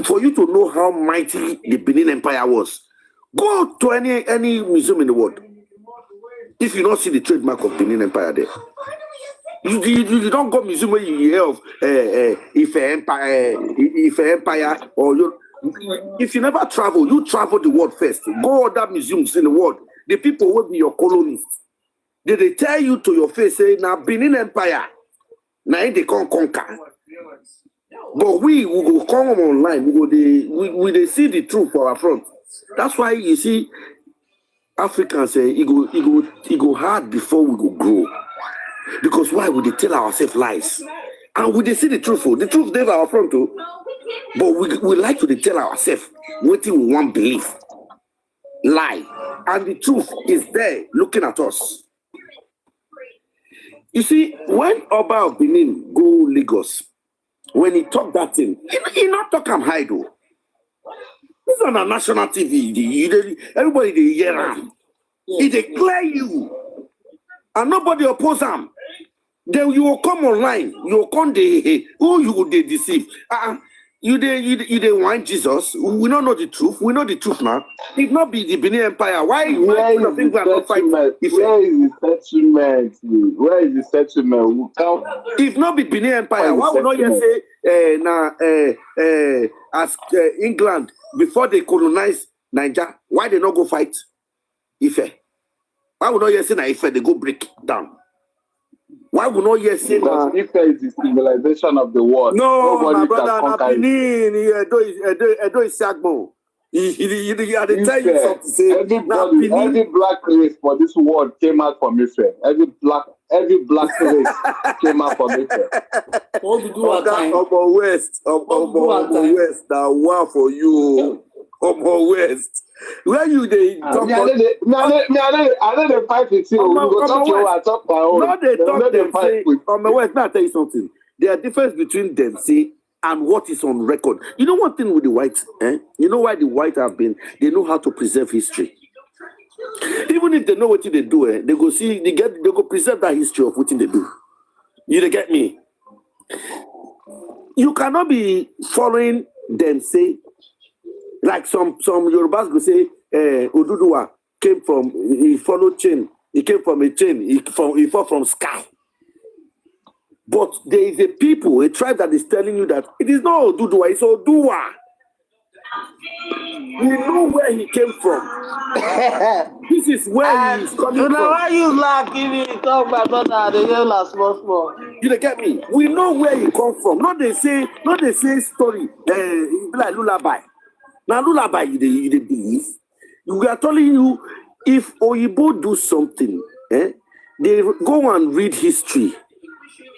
For you to know how mighty the Benin Empire was. Go to any museum in the world. If you don't see the trademark of Benin Empire there. You don't go museum where you hear of Ife Empire or if you never travel, you travel the world first. Go other museums in the world. The people will be your colonists. They tell you to your face, say, now Benin Empire. Now they can't conquer. But we will go come online. We they see the truth for our front. That's why you see Africans say it go hard before we go grow. Because why would they tell ourselves lies? And we they see the truth. The truth there our front too. But we like to tell ourselves what we want believe. Lie. And the truth is there looking at us. You see, when Oba of Benin go Lagos, when he talk that thing, he not talk am hide though. This is on a national TV. Everybody they hear him. He declare you, and nobody oppose him. Then you will come online. You will come who you will deceive. You they want Jesus. We don't know the truth. We know the truth now. It not be the Benin Empire. Why Where is the thing we are not fighting? the settlement? Where is the settlement? We can't If not be Benin Empire, find the why would not you settlement. say as England before they colonize Niger? Why they not go fight Ife? Why would not you say na Ife they go break down? Why would not you say Because Ife is the civilization of the world. no, my Nobody brother, can na conquer it. Benin, Edo is Sagbo. He tell you Ife, something. Say na every Benin. black race for this world came out from Ife. Every black race came out from Ife. What to do at time? Omo West, Omo West. Now wow for you, Omo West. Where you they talk I know they fight with you. You go talk your own, I talk my own. No, they talk them fight say, with Omo West, now I tell you something. There are difference between them say and what is on record. You know one thing with the whites, you know why the white have been, they know how to preserve history. Even if they know what they do, they go see, they go preserve that history of what they do. You get me? You cannot be following them say, like some Yorubas go say, Oduduwa came from, he followed chain, he came from a chain, he fell from sky. But there is a people, a tribe that is telling you that it is not Oduduwa, it's Oduwa. We know where he came from. This is where he is coming from. Why you laugh? Give me talk my brother. They get last small. You get me? We know where he come from. Not they say story. Like lullaby. Now lullaby you they believe. We are telling you if Oyibo do something, they go and read history.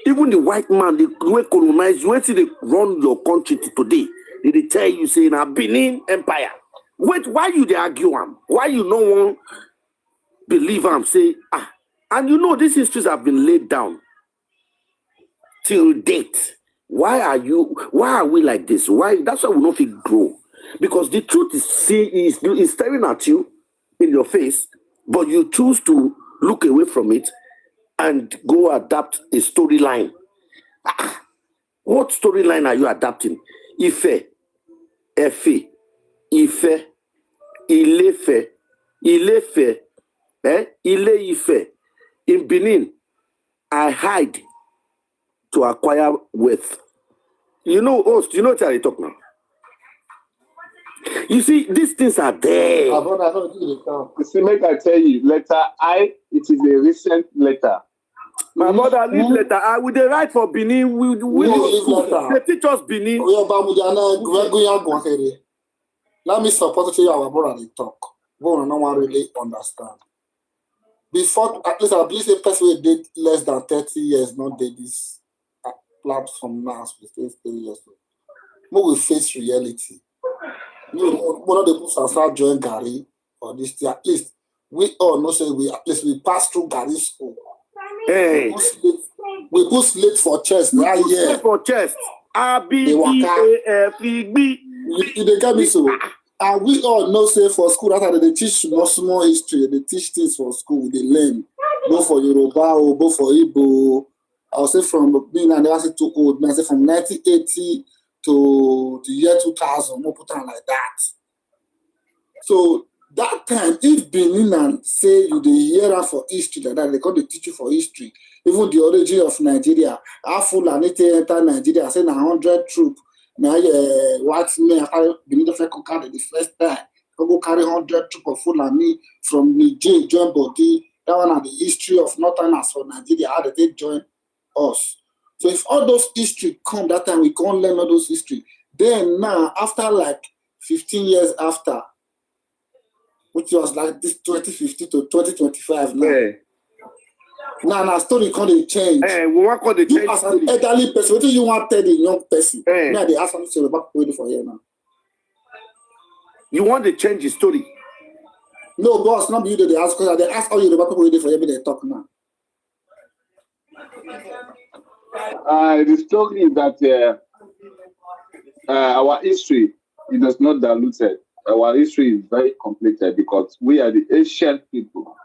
Even the white man, they colonize you. Wait till they run your country to today. They tell you say na Benin Empire. Wait, why you they argue am? Why you no one believe am? Say and you know these histories have been laid down till date. Why are we like this? Why? That's why we don't feel grow. Because the truth is staring at you in your face, but you choose to look away from it and go adapt a storyline. What storyline are you adapting? Ife, Efe, Ife, Ilefe, Ile Ife. In Benin, I hide to acquire wealth. You know, host, you know what I talk now? You see, these things are there. You see, make I tell you, letter I, it is a recent letter. My mother leave letter. I will they write for Benin. We they teach us Benin. Let me support you our brother they talk. But no one really understand. Before, at least I believe a person who did less than 30 years, not did this platform now, we stay 30 years. But we face reality. One of the people start join Gary or this thing. At least we all know say we pass through Gary school. Hey. We put slate for chest right here. Slate for chest. ABEFB. You they get me so. And we all know say for school after they teach small history, they teach things for school, they learn. Both for Yoruba or both for Igbo. I'll say from being and I say too old, I say from 1980 to the year 2000, more put on like that. So that time, if Benin and say you the hear for history like that, they call the teach you for history. Even the origin of Nigeria, how full and it enter Nigeria, say 100 troops. Now white men Benin don't conquer the first time. They go carry 100 troops of Fulani from Niger, join body. That one are the history of Northerners for Nigeria, how did they join us? So if all those history come that time, we can't learn all those history. Then now, after like 15 years after, which was like this 2050 to 2025 now. Yeah. Now story can't change. We want to change. You as an elderly person, what do you want to tell the young person? Now they ask something about waiting for here now. You want to change the story? No, boss, not you. They ask because they ask all you about people waiting for here, but they talk now. The story is that our history it does not diluted. Our history is very completed because we are the ancient people.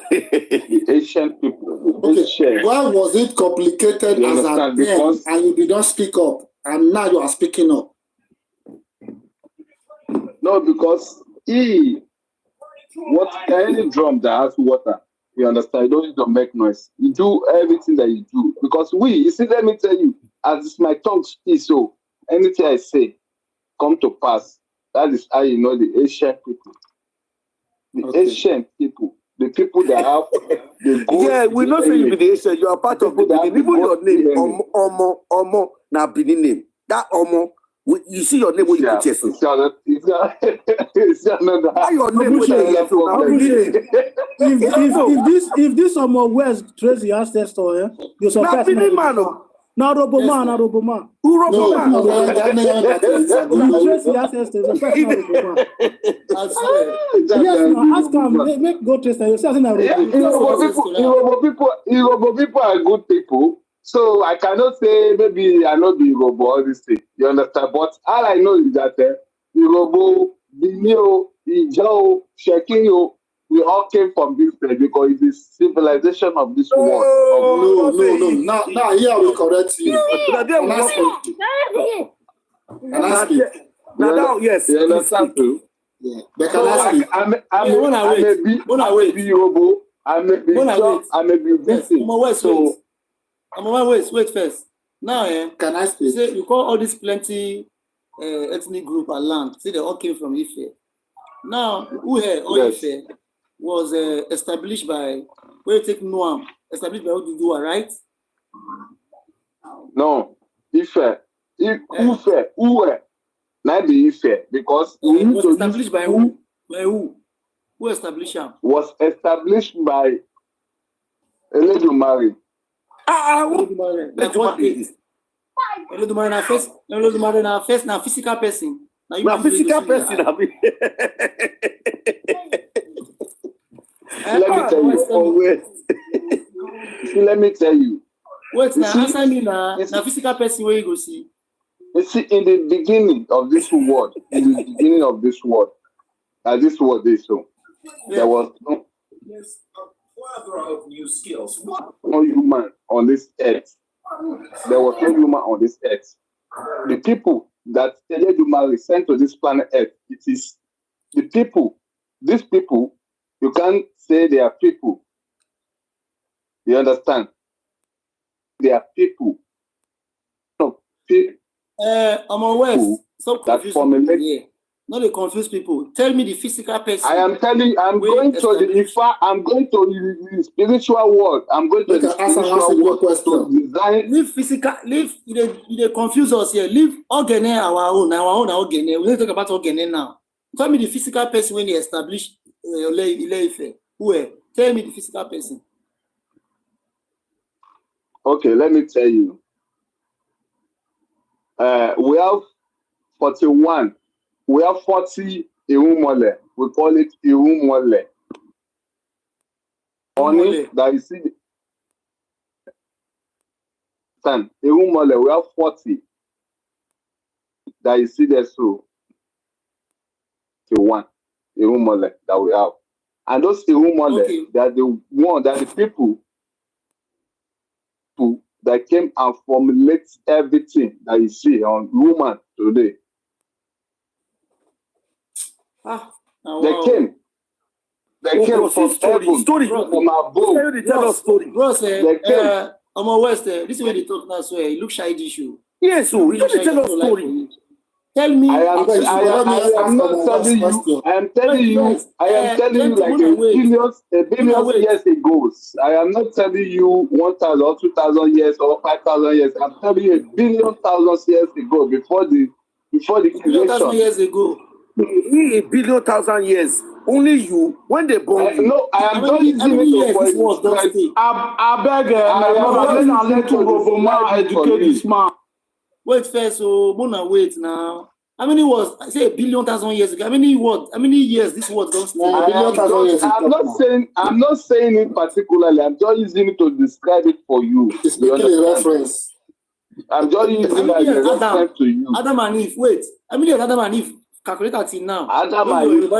The ancient people. Okay. Why was it complicated as a then and you did not speak up? and now you are speaking up. No, because any drum that has water, you understand, you don't need to make noise. You do everything that you do. Because you see, let me tell you, as my tongue speaks, so anything I say come to pass. That is how you know the ancient people. Ancient people. The people that have the gold. Yeah, we not say you be the Asian, you are part of the Benin. Even your name, Omo, na Benin name. That Omo, you see your name when you put yes. It's another. Why your name when you get if this Omo West trace the ancestor, you surprise me. Now Urohbo man. Urohbo man. You trace the ancestor, Urohbo man. Yes, now ask him, make go trace you say Urohbo people are good people. So I cannot say maybe I not be Urohbo all this thing. You understand? But all I know is that Urohbo, Binio, Ijao, Shekinyo, we all came from this place because it is civilization of this world. No. Now here we correct you. Can I speak? Now, yes. You understand too? Yeah. But can I speak? I may be Urohbo, I may be John, I may be Vincent. Wait first. Now, can I speak? Say you call all this plenty ethnic group and land. See, they all came from Ife. Now, Ife was established by, where you take Noam, established by Oduduwa, right? No, Ife, not the Ife, because it was established by who? By who? Who established him? Was established by Eledumare. Like what date? Eledumare na first na physical person. Na physical person. Let me tell you. Let me tell you. Wait, now answer me na physical person where you go see. You see, in the beginning of this world, this world is so. Yeah. There was no new skills. No human on this earth. There was no human on this earth. The people that Eledumare sent to this planet Earth, it is the people. These people, you can't say they are people. You understand? They are people. No, people. Omo West, stop confusing people here. Not to confuse people. Tell me the physical person. I am telling you, I'm going to the spiritual world. I'm going to the spiritual world to design. Leave physical, they confuse us here. Leave Ogene our own Ogene. We need to talk about Ogene now. Tell me the physical person when they established Ile-Ife. Who? Tell me the physical person. Okay, let me tell you. We have 41. We have 40 Irumole. We call it Irumole. Only that you see. Irumole, we have 40. That you see there, so. 1 Irumole that we have. And those Irumole, they are the one that the people that came and formulate everything that you see on woman today. They came from heaven, from above. Tell us story. Bro, Omo West, this is where they talk now, so you look shy issue. Yes, so you don't tell us story. Tell me. I am telling you like a billion years ago. I am not telling you 1,000 or 2,000 years or 5,000 years. I'm telling you 1,000,000 years ago, before the creation. 1,000 years ago. A billion thousand years. Only you, when they born you. No, I am not using it for it. I beg, let's to Urohbo educate this man. Wait first, so Mona, wait now. How many words? I say 1,000,000 years ago. How many words? How many years this word don't stay? I'm not saying it particularly. I'm just using it to describe it for you. It's making a reference. I'm just using it as a reference to you. Adam and Eve, wait. How many of Adam and Eve? Calculate that in now. Adam and Eve.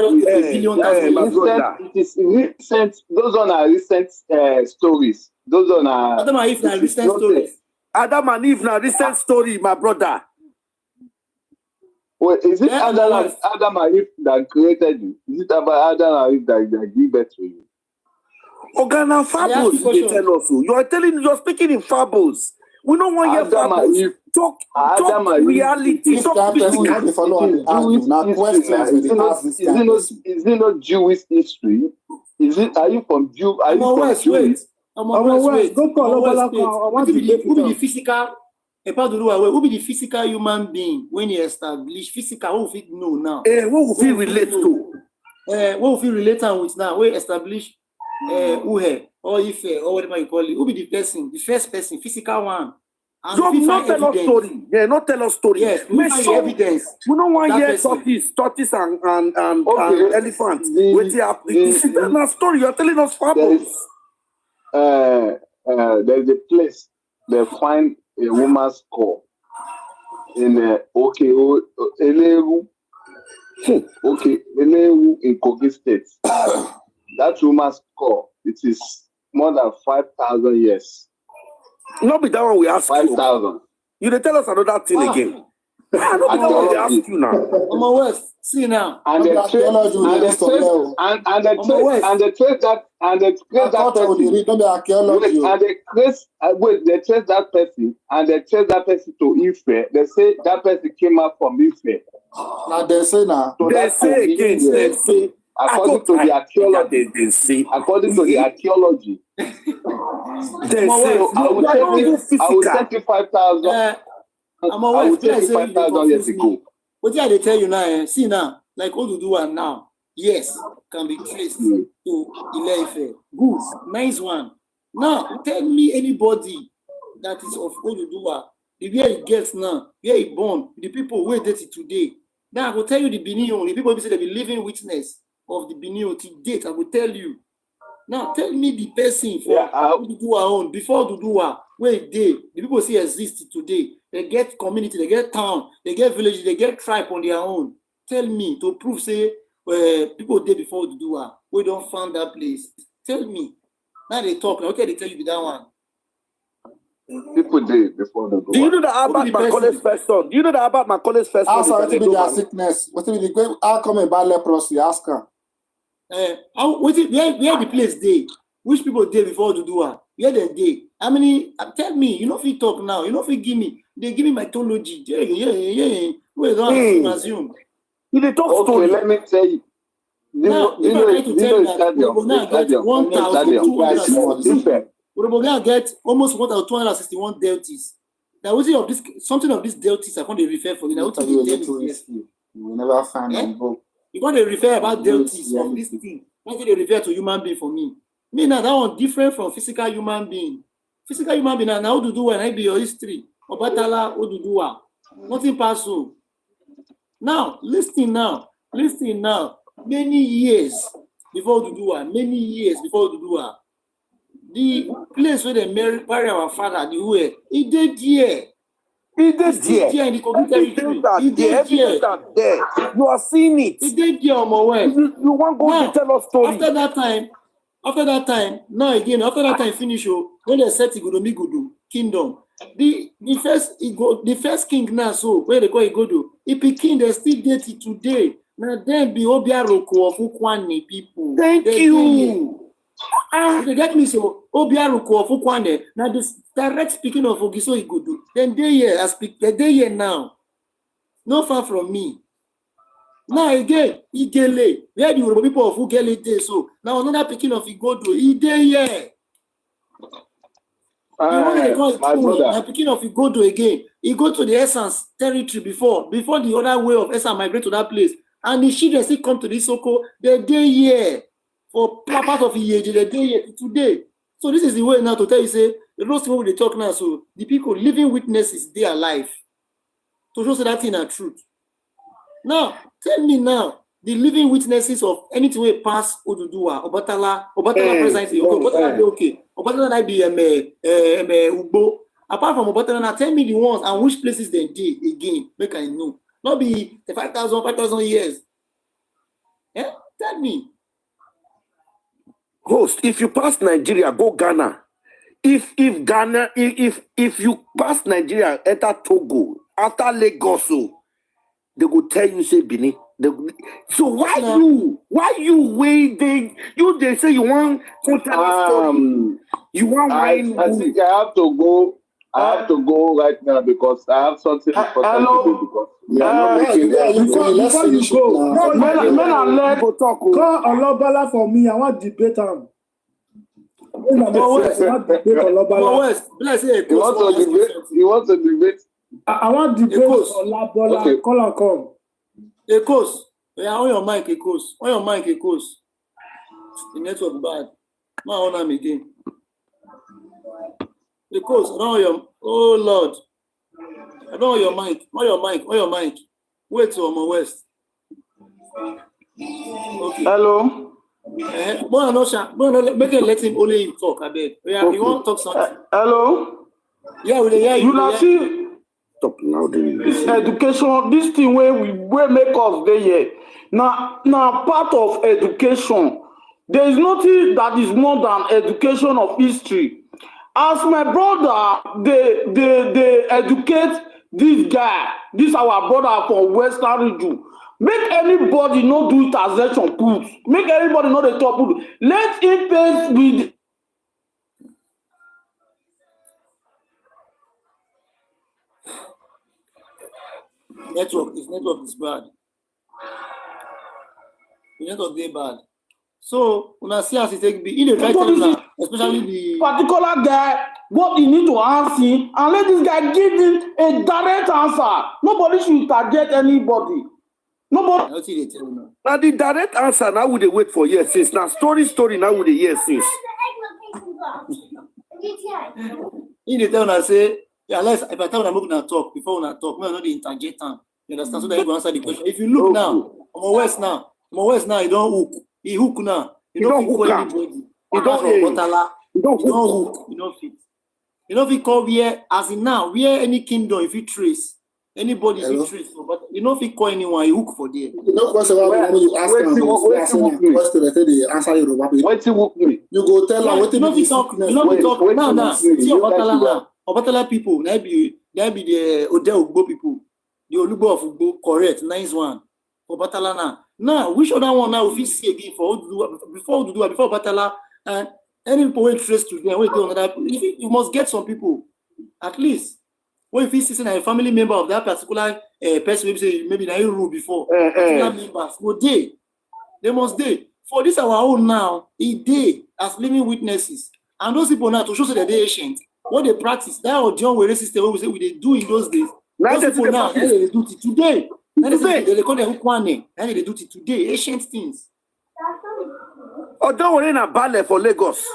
It is recent. Those are recent stories. Those are Adam and Eve are recent stories. Adam and Eve now recent story, my brother. Wait, is it Yeah, Adam and Eve that created you? Is it about Adam and Eve that give birth to you? Organa fables, they tell us. You're speaking in fables. We don't want your Adam and fables. Eve. Talk Adam and Eve. reality. This Talk kind of person physical. not dey follow on the ask now questions we dey ask this kind of person. Is it not Jewish history? Are you from Jew? Are you from Jewish? Wait. Go call Obalaka. I want to debate Who be the with physical? Who be the physical human being when he establish physical? Who fit know now? What will we relate to? What will we relate with now? We establish Uhe or Ife or whatever you call it. Who be the person? The first person, physical one. And So not tell us story. Yeah, not tell us story. Yes, we find evidence. We don't want That hear person. tortoise and Okay. elephants. Wait, this is not story. You're telling us fables. There's a place they find a woman's skull in Eleru in Kogi State. That woman's skull, it is more than 5,000 years. Not be that one we ask 5,000. you. They tell us another thing again. Not be that one we ask you now. West, see now. And they trace that person and they trace that person to Ife. They say that person came out from Ife. Now they say now. So They say again, they say according to the archaeology. They say According to the archaeology. they say I will take you 5,000. I will take you 5,000 years ago. What did they tell you now? See now, like Oduduwa now, yes, can be traced to Ile-Ife. Good, nice one. Now, tell me anybody that is of Oduduwa, the way he gets now, where he born, the people where they today. Now, I will tell you the Benin, the people who say they be living witness of the Benin to date. I will tell you. Now, tell me the person for Oduduwa own, before Oduduwa, where they, the people say exist today. They get community, they get town, they get village, they get tribe on their own. Tell me to prove, say, people did before Oduduwa, we don't find that place. Tell me. Now they talk, okay, they tell you that one. People did before the Do you know that about Macaulay's first son? Do you know that about Macaulay's first son? Ask her to be their sickness. What be the great? How come about leprosy? Ask her. Where the place they? Which people did before Oduduwa? Where they dey? How many? Tell me. You know if you talk now. You know if you give me. They give me mythology. Yeah. Wait, don't assume. You dey talk Okay, story. let me tell you. Now, if I try to tell you that Urohbo get 1,261. Urohbo get almost 1,261 delties. Now, what of this? Something of these delties I can't refer for you. Now, what Tell you a little history. You will never find on book. You can't refer about delties of this thing. Why do they refer to human being for me? Me now that one different from physical human being. Physical human being now Oduduwa and I be your history. Obatala Oduduwa. Nothing possible. Now, listen now. Many years before Oduduwa, the place where they bury our father, the way, he did here. He did there. In the community territory. He did there. You are seeing it. He did here on my way. You want to go to tell us story. After that time, now again, after that time finish, when they set Igodomigudu kingdom, the first king now, so where they call Igodo, he became they still dated today. Now then be Obiaroko of Ukwane people. Thank you. They get me so Obiaroko of Ukwane. Now this direct speaking of Ogiso Igodo, then they here I speak they're here now. Not far from me. Now again, Igele, where the Urohbo people of Ugele dey so. Now another picking of Igodo, he dey here. Picking of Igodo again. He go to the Essence territory before the other way of Essence migrate to that place. And the children still come to this Soko, they dey here. For part of Iyeje, they dey here today. So this is the way now to tell you, say, the most people they talk now, so the people living witnesses, they are alive. To show that thing are truth. Now, tell me now, the living witnesses of anything we pass Oduduwa, Obatala presently, Obatala be okay. Obatala be Ugbo. Apart from Obatala, now tell me the ones and which places they did again, make I know. Not be the 5,000 years. Yeah? Tell me. Host, if you pass Nigeria, go Ghana. If you pass Nigeria, enter Togo, after Lagos, they go tell you say Benin. So why you waiting? They say you want contact story. You want wine? I think I have to go. I have to go right now because I have something important to do because we are not making Before you go, men go talk. Call Olobala for me. I want debate him. I want debate Olobala. You want to debate? I want debate Olobala. Okay. Call and come. Ekos. Yeah, on your mic, Ekos. On your mic, Ekos. The network bad. Man, on him again. Ekos, on your. Oh Lord. I don't know your mic. On your mic. Wait to Omo West. Okay. Hello. Make it let him only talk. I beg. Yeah, you want to talk something? Hello. Yeah, we hear you. You not see. Stop now. Education. This thing where make us there here. Now part of education. There is nothing that is more than education of history. As my brother, they educate this guy, this our brother from Western region. Make anybody not do it as action put. Make everybody know the top put. Let him face with. Network is bad. The network is bad. So when I see as it take be in the right time, especially the particular guy, what you need to ask him and let this guy give him a direct answer. Nobody should target anybody. Nobody. Now the direct answer now would they wait for years since. Now story now would they years since. In the time I say, yeah, if I tell them I'm going to talk before when I talk, no, not the interject time. You understand? So that you can answer the question. If you look now, I'm West now, you don't hook. He hook now. You don't hook anybody. You don't hook. You don't fit. You don't fit call where as in now where any kingdom if you trace anybody if you trace. But you don't fit call anyone. You hook for there. You know question when you ask them question they say they answer you Yoruba. What you hook me? You go tell them what you know fit talk. You know fit talk now. See Obatala now. Obatala people. That be the Urohbo people. The Olubo of Ugbo correct. Nice one. Obatala now. Now, which other one now if you see again for before Batala and any people will trace to them, do another. You must get some people at least. When if you see a family member of that particular person, maybe they rule before particular members, well, they must for this our own now. They as living witnesses, and those people now to show that they ancient. What they practice that or John way system we say we they do in those days. Those people now they do it today. They call them Ukwane. And they do it today. Ancient things. Oh, don't worry na ballet for Lagos.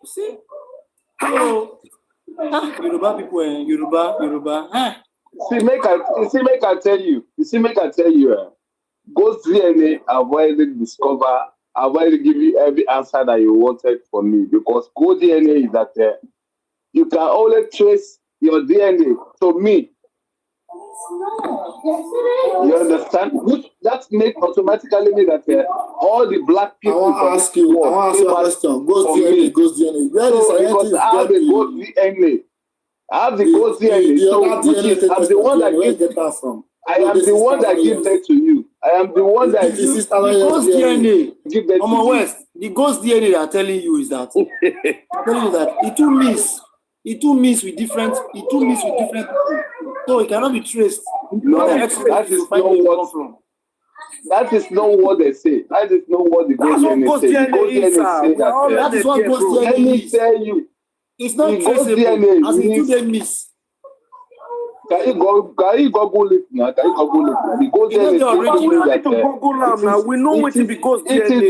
See? So, Yoruba people, Yoruba. See, make I tell you. Go DNA avoid discover, avoid give you every answer that you wanted from me because Go DNA is that you can only trace your DNA to me. You understand? That makes automatically mean that all the black people. I want to ask you a question. Ghost DNA. Where is because I have the ghost DNA. I have the ghost DNA. So which is I'm the one that get that from. I am the one that gives that to you. I am the one that gives the ghost DNA. Give that to West. The ghost DNA they are telling you is that telling you that it too mix with different people. So it cannot be traced. No, that is not what they say. That is not what the ghost DNA say. That is what ghost DNA is. Let me tell you. It's not traceable as in they miss. Can you Google it now? The ghost DNA now. We know what it because it is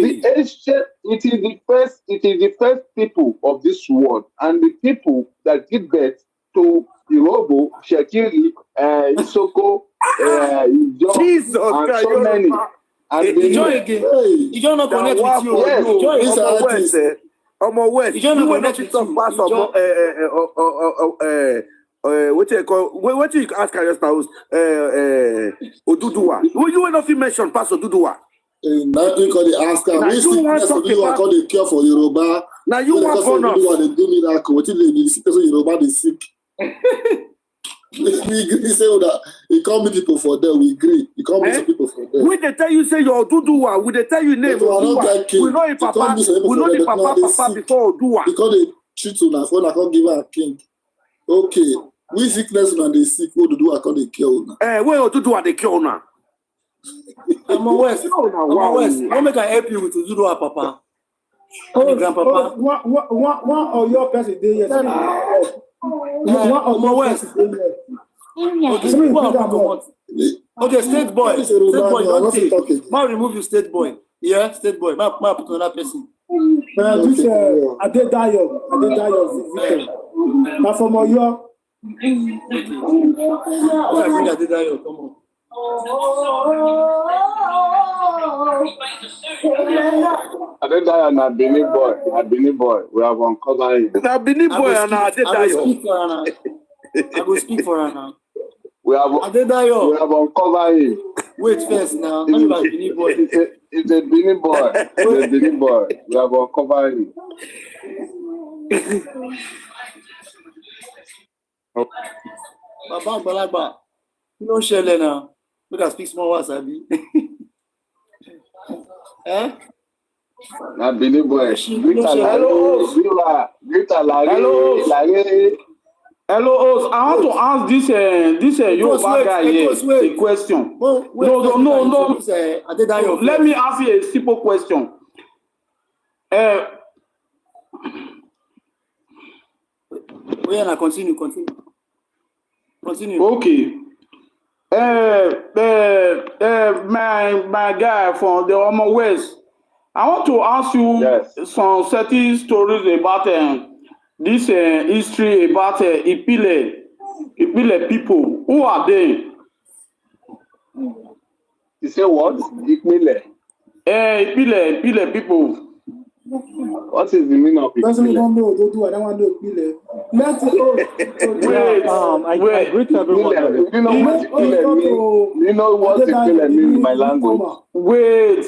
the first people of this world and the people that give birth to Urohbo, Shekiri, Isoko, Jesus, and so many. And you don't not connect with you. Yes, Omo West. You don't know connect with what you call? What you ask just now? Oduduwa. You will not mention Pastor Oduduwa. Nothing called the answer. We see Oduduwa called the cure for Yoruba. Now you want bonus. They do miracle. What if they sick? So Yoruba they sick. We agree say that he can't meet people for there. We agree. He can't meet some people for there. We they tell you say your Oduduwa. We they tell you name But we Oduduwa. don't get We know your papa. We know the papa before Oduduwa. Because they treat una phone, I can't give her a king. Okay. We sickness and they sick. What to do? I can't kill una. Where Oduduwa they kill now? I'm a West. What make I help you with Urohbo, Papa? Grandpapa. One of your person dey here. One of your person dey here. Okay, state boy, don't take. Man, remove you, state boy. Yeah, state boy. Man, put another person. This Adedayo Victor. Now from Oyo. Adedayo, come on. Adedayo na Benin boy. We have uncovered him. Na Benin boy and Adedayo. I will speak for her now. We have uncovered him. Wait first now. Not about Benin boy. It's a Benin boy. It's a Benin boy. We have uncovered him. Baba Balagba. You don't share now. Look at speak small words, Abi. Na Benin boy. Hello, host. I want to ask this Yoruba guy here a question. No. Let me ask you a simple question. Continue. Okay. My guy from the Urohbo West. I want to ask you some certain stories about this history about Ipile people. Who are they? You say what? Ipile? Ipile people. What is the meaning of Ipile? I don't want to know. Wait. I greet everyone. You know what Ipile means? You know what Ipile means in my language? Wait,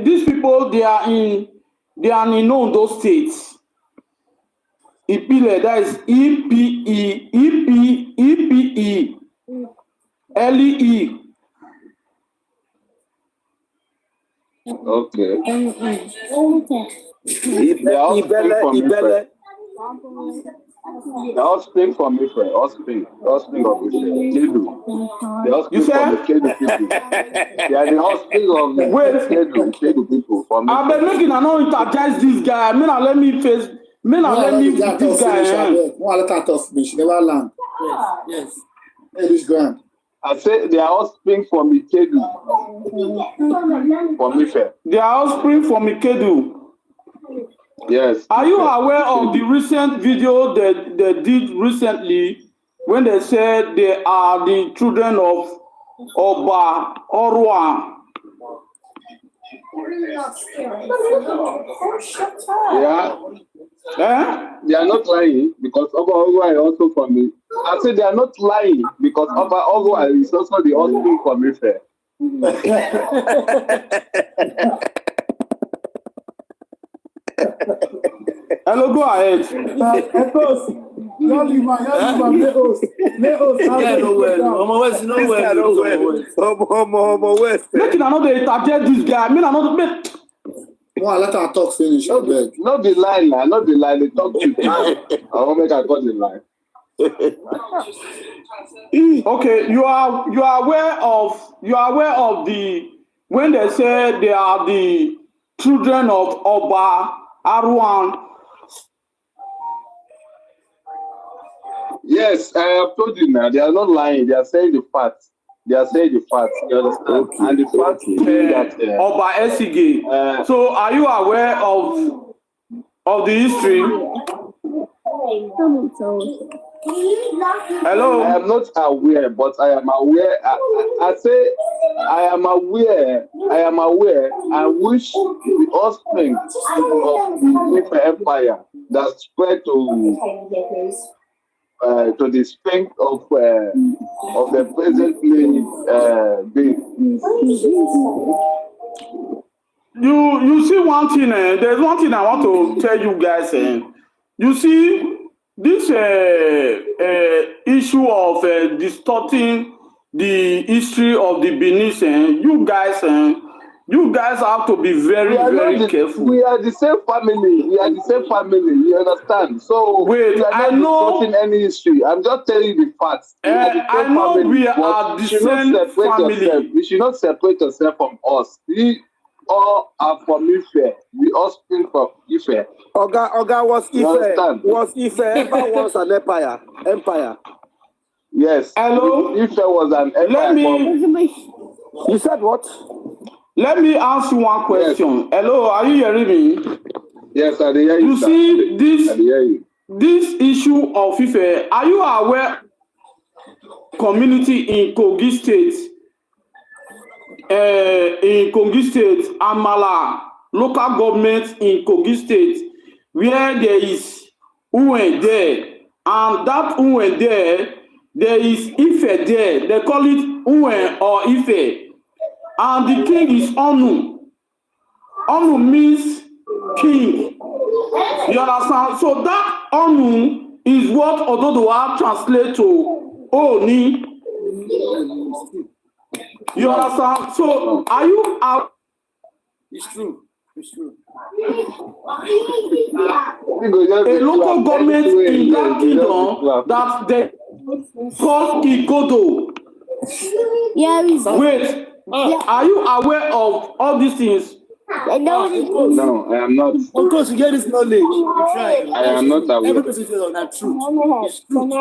these people they are in those states. Ipile, that is EPE. Okay. Ibele. The offspring from Israel, offspring of Israel, Kedu. The offspring from the Kedu people. They are the offspring of the Kedu people. I've been making an interject this guy. Let me face. This guy. She never land. Yes. Hey, this grand. I say they are offspring from Kedu. From Israel. They are offspring from Ikedu. Yes. Are you aware of the recent video that they did recently when they said they are the children of Oba Orwa? Yeah. They are not lying because Oba Orwa is also from me. I say they are not lying because Oba Orwa is also the offspring from Israel. Hello, go ahead. Make another interject this guy. Let her talk finish. Not the line, man. Not the line. They talk to you. I won't make her cut the line. Okay, you are aware of the when they say they are the children of Oba Arwan. Yes, I have told you now. They are not lying. They are saying the facts. You understand? Okay. And the fact is that Oba Esige. So, are you aware of the history? Hello. I am not aware, but I am aware. I say I am aware. I wish the offspring of the empire that spread to the strength of the presently being. You see one thing. There's one thing I want to tell you guys. You see this issue of distorting the history of the Benin, you guys have to be very, very careful. We are the same family. We are the same family. You understand? So wait, we are not discussing any history. I'm just telling you the facts. I know we are the same family. You should not separate yourself from us. We all are from Ife. We all spring from Ife. Oga was Ife ever was an empire? Yes. Hello? Ife was an empire. You said what? Let me ask you one question. Yes. Hello, are you hearing me? Yes, I hear you. You see this issue of Ife, are you aware community in Kogi State, Amala, local government in Kogi State, where there is Uwe there, and that Uwe there is Ife there. They call it Uwe or Ife. And the king is Onu. Onu means king. You understand? So that Onu is what Ododowa translate to Oni. You understand? So are you out? It's true. It's true. A local government in that kingdom that they call Igodo. Yeah, wait. Are you aware of all these things? No, I am not. Of course, you get this knowledge. You try. I am not aware. Every person feels on that truth. It's true.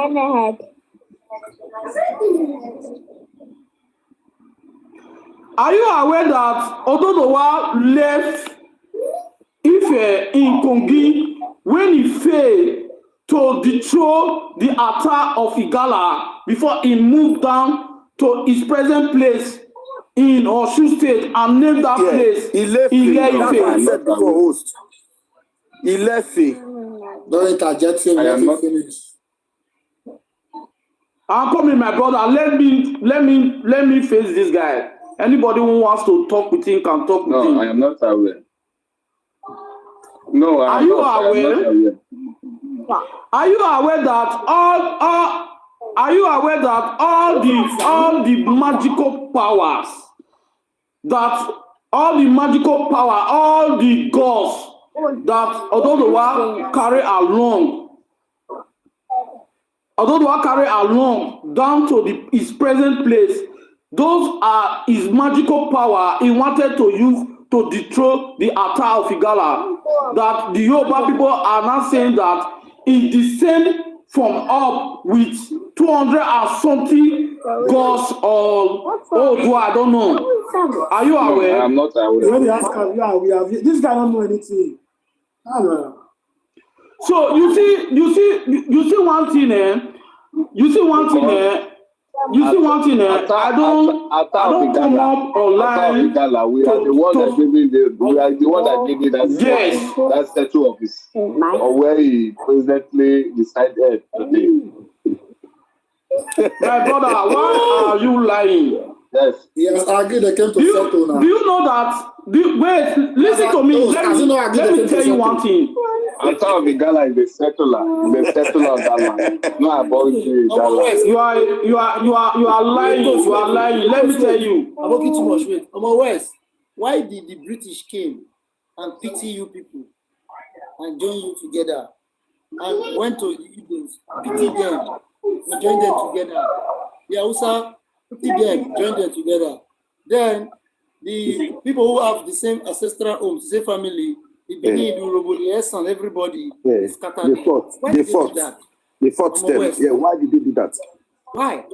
Are you aware that Ododowa left Ife in Kogi when he failed to dethrone the attack of Igala before he moved down to his present place in Osun State and named that place Ilefe? Ilefe. Don't interject him. Let him finish. I'm coming, my brother. Let me face this guy. Anybody who wants to talk with him can talk with him. No, I am not aware. No, are you aware? Are you aware that all the magical powers, all the gods that Ododowa carry along down to his present place, those are his magical power he wanted to use to dethrone the attack of Igala. That the Yoruba people are now saying that he descended from up with 200 and something gods or I don't know. Are you aware? I am not aware. When you ask us, this guy don't know anything. So you see one thing. I don't come up online. We are the one that gave it that statue of his, or where he presently decided today. My brother, why are you lying? Yes. He has argued they came to settle now. Do you know that? Wait, listen to me. Let me tell you one thing. I thought the gala is the settler of that land. Not about the gala. You are lying. You are lying. Let me tell you. I'm working too much. Wait, West. Why did the British came and pity you people and join you together and went to the Igbos, pity them and join them together? The Hausa pity them, join them together. Then the people who have the same ancestral homes, the same family, the Benin, the Urohbo, the Esan, everybody is scattered. They fought them. Yeah, why did they do that? Why?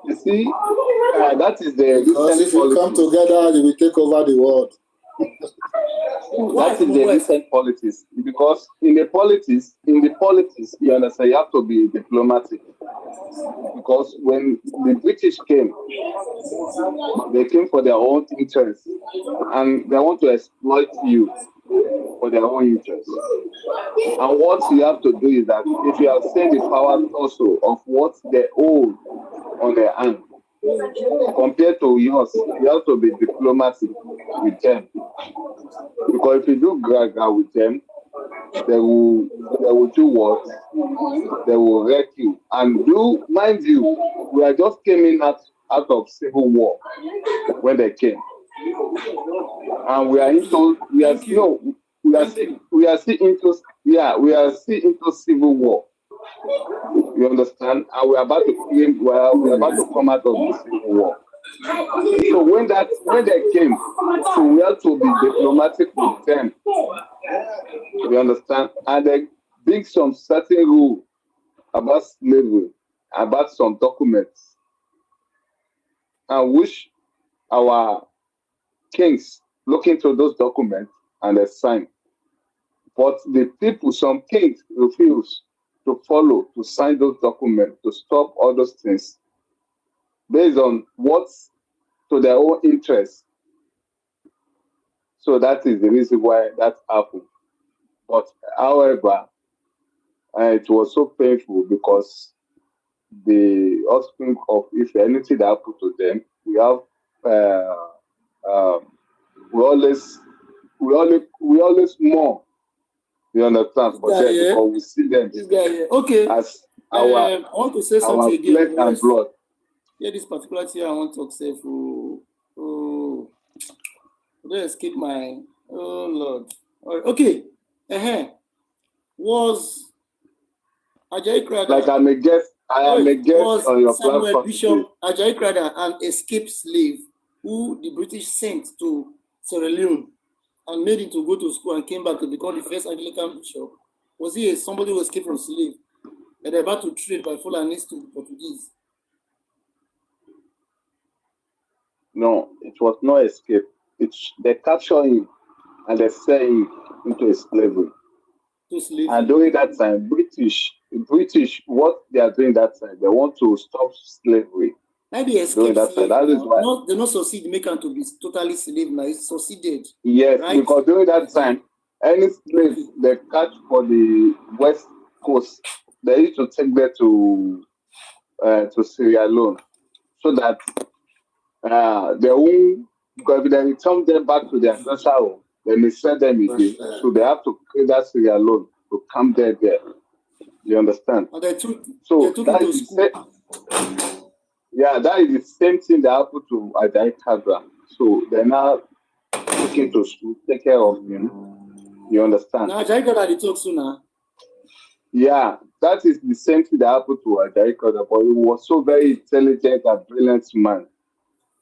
You see, that is the because if you come together, they will take over the world. That is the recent politics. Because in the politics, you understand, you have to be diplomatic. Because when the British came, they came for their own interests, and they want to exploit you for their own interests. And what you have to do is that if you have seen the power also of what they own on their hand, compared to yours, you have to be diplomatic with them. Because if you do gaga with them, they will do what? They will wreck you. And do mind you, we are just came in out of civil war when they came. And we are into we are no we are still into we are still into civil war. You understand? And we are about to claim we are about to come out of the civil war. So when they came, so we have to be diplomatic with them. You understand? And they bring some certain rule about slavery, about some documents, and which our kings look into those documents and they sign. But the people, some kings refuse to follow, to sign those documents, to stop all those things based on what's to their own interest. So that is the reason why that happened. But however, it was so painful because the offspring of, if anything that happened to them, we have we always mourn. You understand? For them because we see them as I want to say something again. Flesh and blood. Yeah, this particular thing I want to say for don't escape my Lord. Okay. Was Ajayi Crowther, like I'm a guest on your Samuel platform. Bishop Ajayi Crowther an escaped slave who the British sent to Sierra Leone and made him to go to school and came back to become the first Anglican bishop? Was he somebody who escaped from slave and they're about to trade by Fulanis to the Portuguese? No, it was not escape. They capture him and they sell him into slavery. And during that time, British, what they are doing that time, they want to stop slavery. Maybe during that time. That is why they not succeed making to be totally slave now. It's succeeded. Yes, right? Because during that time, any slave they catch for the West Coast, they used to take them to Sierra Leone, so that they won't. Because if they return them back to their ancestral home, then they send them again. So they have to create that Sierra Leone to come there. You understand? And they took that him to school. That is the same thing that happened to Ajayi Crowther. So they're now taking to school, take care of him. You understand? Now Ajayi Crowther they talk sooner. Yeah, that is the same thing that happened to Ajayi Crowther, but he was so very intelligent and brilliant man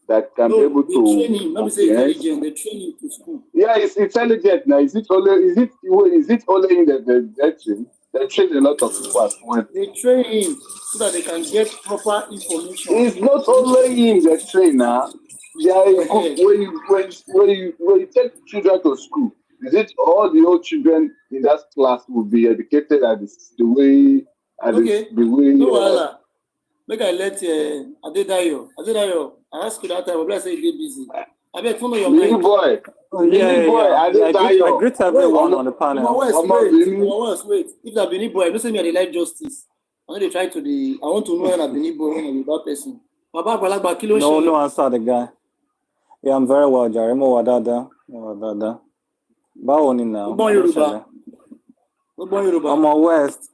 that can be able to train him. Let me say intelligent. They train him to school. Yeah, he's intelligent now. Is it only in the train? They train a lot of people as well. They train him so that they can get proper information. It's not only him they train now. When you take children to school, is it all the old children in that class will be educated at the way? No, make I let Adedayo. I asked you that time, but I say you get busy. I bet follow your mind. Boy. I greet everyone on the panel. Wait. If that Benin boy, don't say me I like justice. I want to try to I want to know when a Benin boy when a bad person. No, answer the guy. Yeah, I'm very well, Jerry. Mo wadada. Báwo ni now? I'm a West.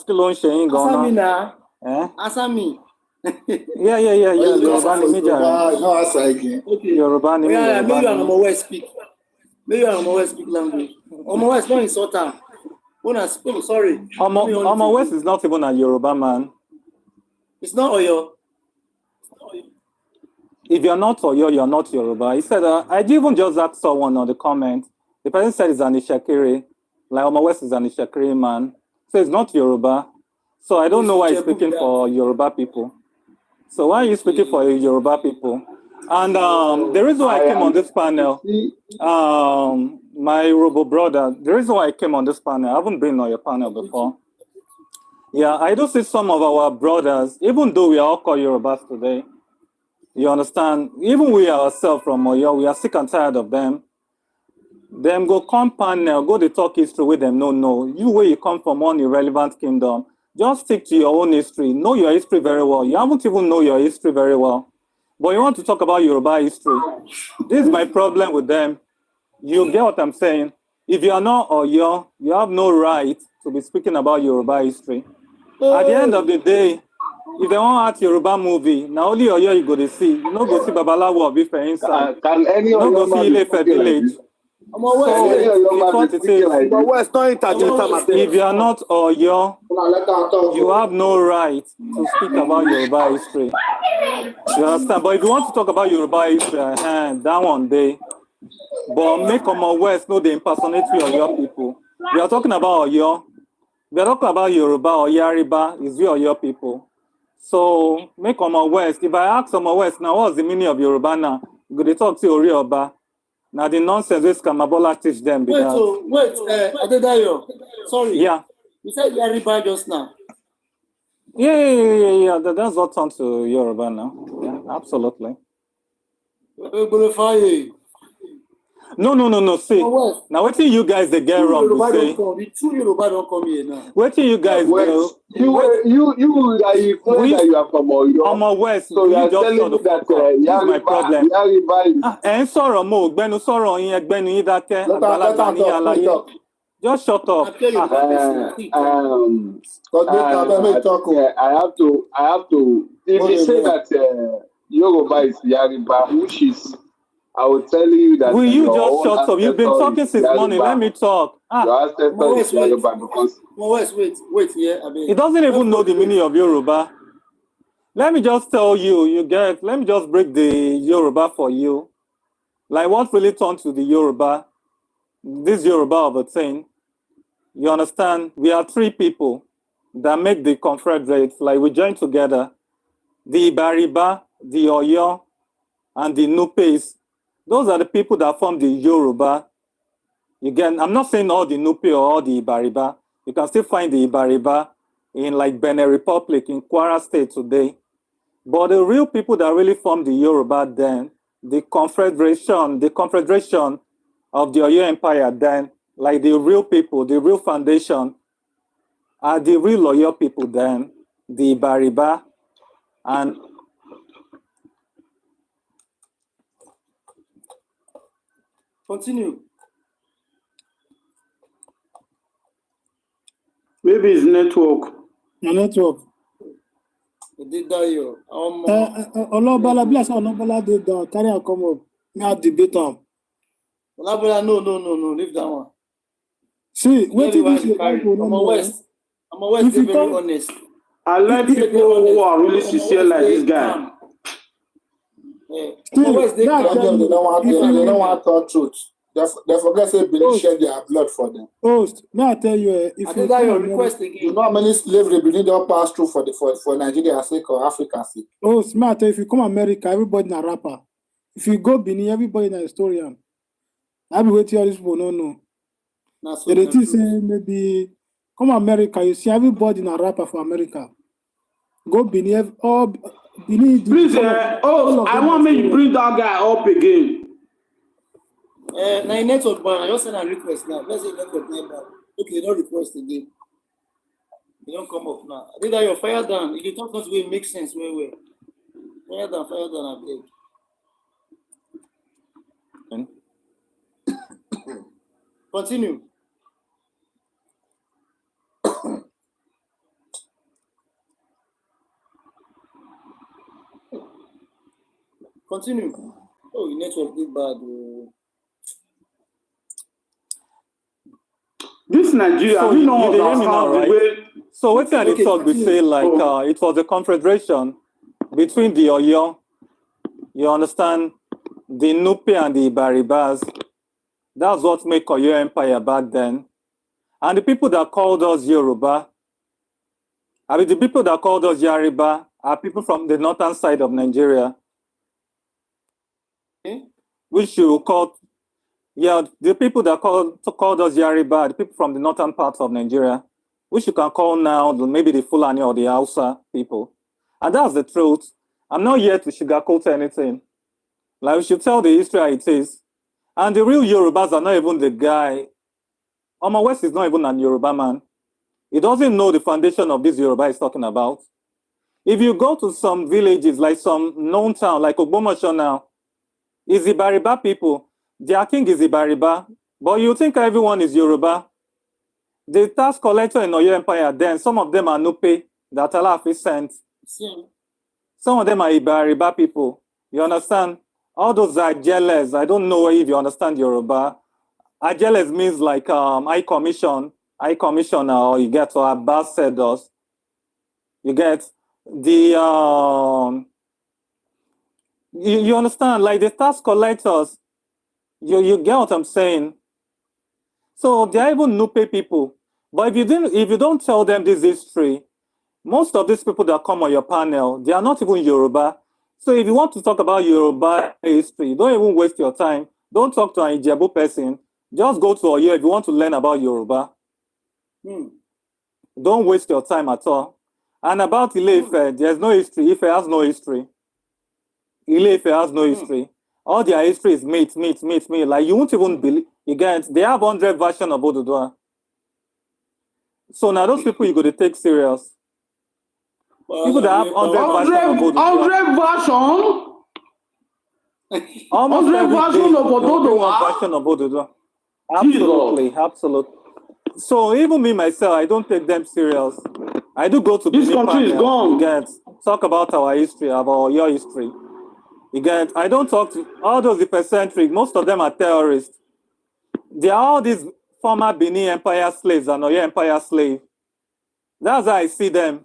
Kí ló ń ṣe yín gan-an? Asami na. Asami. Yeah. Yoruba ni mi jàre. No answer again. Okay. Yoruba ni mi. Maybe you and West speak. Maybe you and West speak language. West not insult her. Sorry. West is not even a Yoruba man. It's not Oyo. If you're not Oyo, you're not Yoruba. He said, I even just asked someone on the comment. The person said he's an Ishakiri. Like West is an Ishakiri man. So it's not Yoruba. So I don't know why he's speaking for Yoruba people. So why are you speaking for Yoruba people? And the reason why I came on this panel, my Urohbo brother, the reason why I came on this panel, I haven't been on your panel before. Yeah, I do see some of our brothers, even though we are all called Yorubas today, you understand, even we ourselves from Oyo, we are sick and tired of them. Them go come panel, go to talk history with them. No. You where you come from one irrelevant kingdom, just stick to your own history. Know your history very well. You haven't even know your history very well. But you want to talk about Yoruba history. This is my problem with them. You get what I'm saying? if you are not Oyo, you have no right to be speaking about Yoruba history. At the end of the day, if they want act Yoruba movie, now only Oyo you go to see. You no go see Babalawo of Ife inside. Can any You no of go your man see be Ilefe speaking like village. this? Omo So Can any of your it's man what be it speaking is. like But this? West, don't interject am abeg. If you are not Oyo, Let her talk. you have no right to speak about Yoruba history. You understand? But if you want to talk about Yoruba history, that one day. But make Omo West know the impersonate Oyo people. We are talking about Oyo. We are talking about Yoruba or Yariba is we Oyo people. So make Omo West. If I ask Omo West now, what's the meaning of Yoruba now? Go they talk to Ori Oba. Now the nonsense this Kamabola teach them. Wait, Adedayo. Sorry. Yeah. You said Yariba just now. Yeah. That's what on to Yoruba now. Yeah, absolutely. No. See, now what you guys they get wrong to say? The true Yoruba don't come here now. What you guys do? You that you claim that you are from Oyo. Omo West, So you are telling me that this is my problem. Yariba is. Ẹ ń sọ̀rọ̀ mo gbẹ́nu sọ̀rọ̀ yín ẹgbẹ́nu yín dákẹ́ àgbàlagbà ní àlàyé. Just shut up. I have to. If you say that Yoruba is Yariba, which is, I will tell you that. Will you just shut up? You've been talking since morning. Let me talk. Your ancestor is Yoruba because. Wait, yeah. He doesn't even know the meaning of Yoruba. Let me just tell you, let me just break the Yoruba for you. Like what really turned to the Yoruba, this Yoruba of a thing, you understand? We are three people that make the Confederates, like we join together. The Ibariba, the Oyo, and the Nupes. Those are the people that form the Yoruba. Again, I'm not saying all the Nupe or all the Ibariba. You can still find the Ibariba in like Benin Republic, in Kwara State today. But the real people that really formed the Yoruba then, the Confederation of the Oyo Empire then, like the real people, the real foundation, are the real Oyo people then, the Ibariba, and continue. Maybe it's network. Na network. Adedayo. Olobala, bless Olobala did carry am come up. Now debate am. Olabala, no, leave that one. See, what did you say? I'm always very honest. I like people who are really sincere like this guy. They don't want to talk truth. They forget say Benin shed their blood for them. Host, now I tell you, if you your request again. You know how many slavery Benin don't pass through for Nigeria sake or Africa sake. Host, now I tell you, if you come America, everybody na rapper. If you go Benin, everybody na historian. I be waiting all these people no know. They think say maybe come America, you see everybody na rapper for America. Go Benin, all Benin. Please, I want me to bring that guy up again. Now network ban, I just send a request now. Let's say network ban. Okay, no request again. You don't come up now. I think that your fire down. If you talk not way make sense, way. Fire down, I beg. Continue. Continue. Oh, your network is bad. This Nigeria, so we you know hear me now, right? So what I did talk, we say like it was a confederation between the Oyo, you understand, the Nupe and the Ibaribas. That's what made Oyo Empire back then. And the people that called us Yoruba, I mean the people that called us Yariba are people from the northern side of Nigeria. Which you call, the people that called us Yariba, the people from the northern parts of Nigeria, which you can call now maybe the Fulani or the Hausa people. And that's the truth. I'm not here to sugarcoat anything. Like we should tell the history how it is. And the real Yorubas are not even the guy. Omo West is not even an Yoruba man. He doesn't know the foundation of this Yoruba he's talking about. If you go to some villages, like some known town, like Ogbomosho now, is Ibariba people. Their king is Ibariba. But you think everyone is Yoruba? The tax collector in Oyo Empire, then some of them are Nupe that Allah has sent. Some of them are Ibariba people. You understand? All those are jealous. I don't know if you understand Yoruba. Jealous means like high commissioner, or you get or ambassadors. You get the you understand, like the tax collectors. You get what I'm saying? So they are even Nupe people. But if you don't tell them this history, most of these people that come on your panel, they are not even Yoruba. So if you want to talk about Yoruba history, don't even waste your time. Don't talk to an Ijebu person. Just go to Oyo if you want to learn about Yoruba. Don't waste your time at all. And about Ile-Ife, there's no history. Ife has no history. Ile-Ife has no history. All their history is meat. Like, you won't even believe. Again, they have 100 versions of Oduduwa. So now those people you got to take serious. People that have 100 versions of Oduduwa. 100 versions of Oduduwa. Absolutely. So even me myself, I don't take them serious. I do go to this country is gone. Again, talk about our history, about your history. Again, I don't talk to all those Ife-centric. Most of them are terrorists. They are all these former Benin Empire slaves and Oyo Empire slaves. That's how I see them.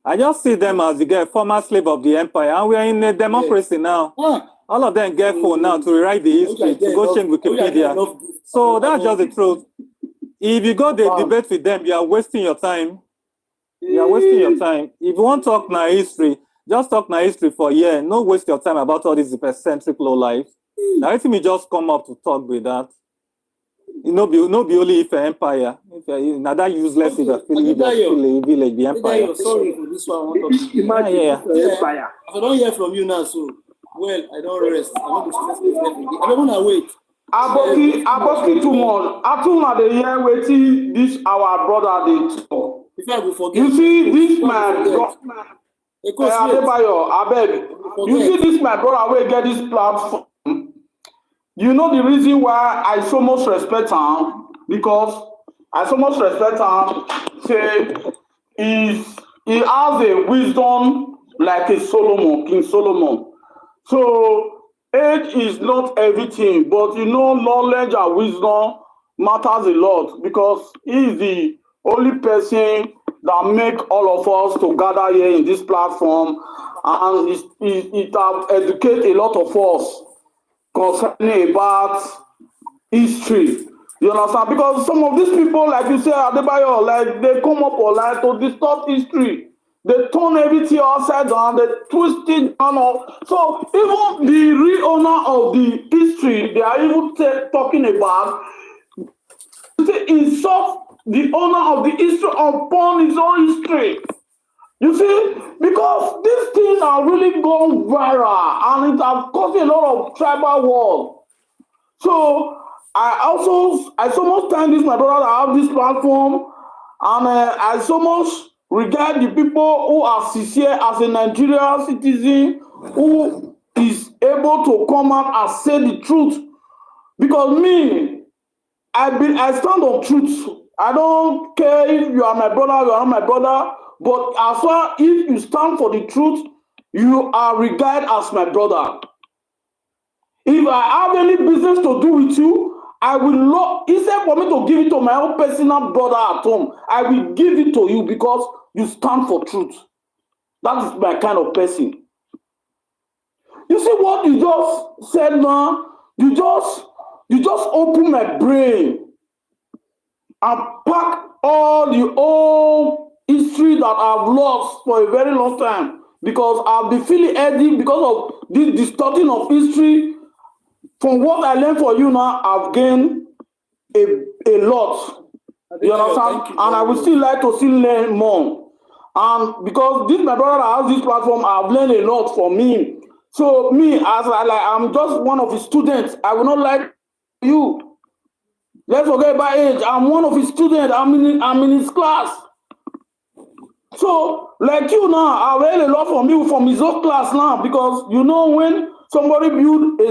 I just see them as the former slave of the empire, and we are in a democracy now. All of them get phone now to rewrite the history, to go change Wikipedia. So that's just the truth. If you go the debate with them, you are wasting your time. You are wasting your time. If you want to talk now history, just talk now history for a year. No waste your time about all these eccentric low life. Now, let me just come up to talk with that. You know, be only if empire. Now that useless is a village, the empire. Sorry for this one. Yeah. I don't hear from you now, so I don't rest. I don't I don't want to wait. Aboki too much. Atuna the year waiting this our brother they talk. You see this man, Adebayo, abeg. You see this my brother will get this platform. You know the reason why I so much respect him, because I so much respect him. Say he has a wisdom like a Solomon, King Solomon. So age is not everything, but you know knowledge and wisdom matters a lot, because he is the only person that make all of us to gather here in this platform, and it have educate a lot of us concerning about history. You understand? Because some of these people, like you say, Adebayo, like they come up online to distort history. They turn everything upside down, they twist it down. So even the real owner of the history, they are even talking about, they insult the owner of the history upon his own history. You see, because these things are really gone viral and it has caused a lot of tribal war. So I so much thank this my brother that have this platform, and I so much regard the people who are sincere as a Nigerian citizen who is able to come out and say the truth. Because me, I stand on truth. I don't care if you are my brother, you are not my brother. But as far if you stand for the truth, you are regarded as my brother. If I have any business to do with you, I will not, instead for me to give it to my own personal brother at home, I will give it to you because you stand for truth. That is my kind of person. You see what you just said now? You just open my brain and pack all the old history that I've lost for a very long time, because I've been feeling heady because of this distorting of history. From what I learned for you now, I've gained a lot. You understand? And I would still like to still learn more. And because this my brother that has this platform, I've learned a lot from him. So me, as I'm just one of his students, I will not like you. Let's forget about age. I'm one of his students. I'm in his class. So, like you now, I learned a lot from you from his own class now, because you know when somebody build a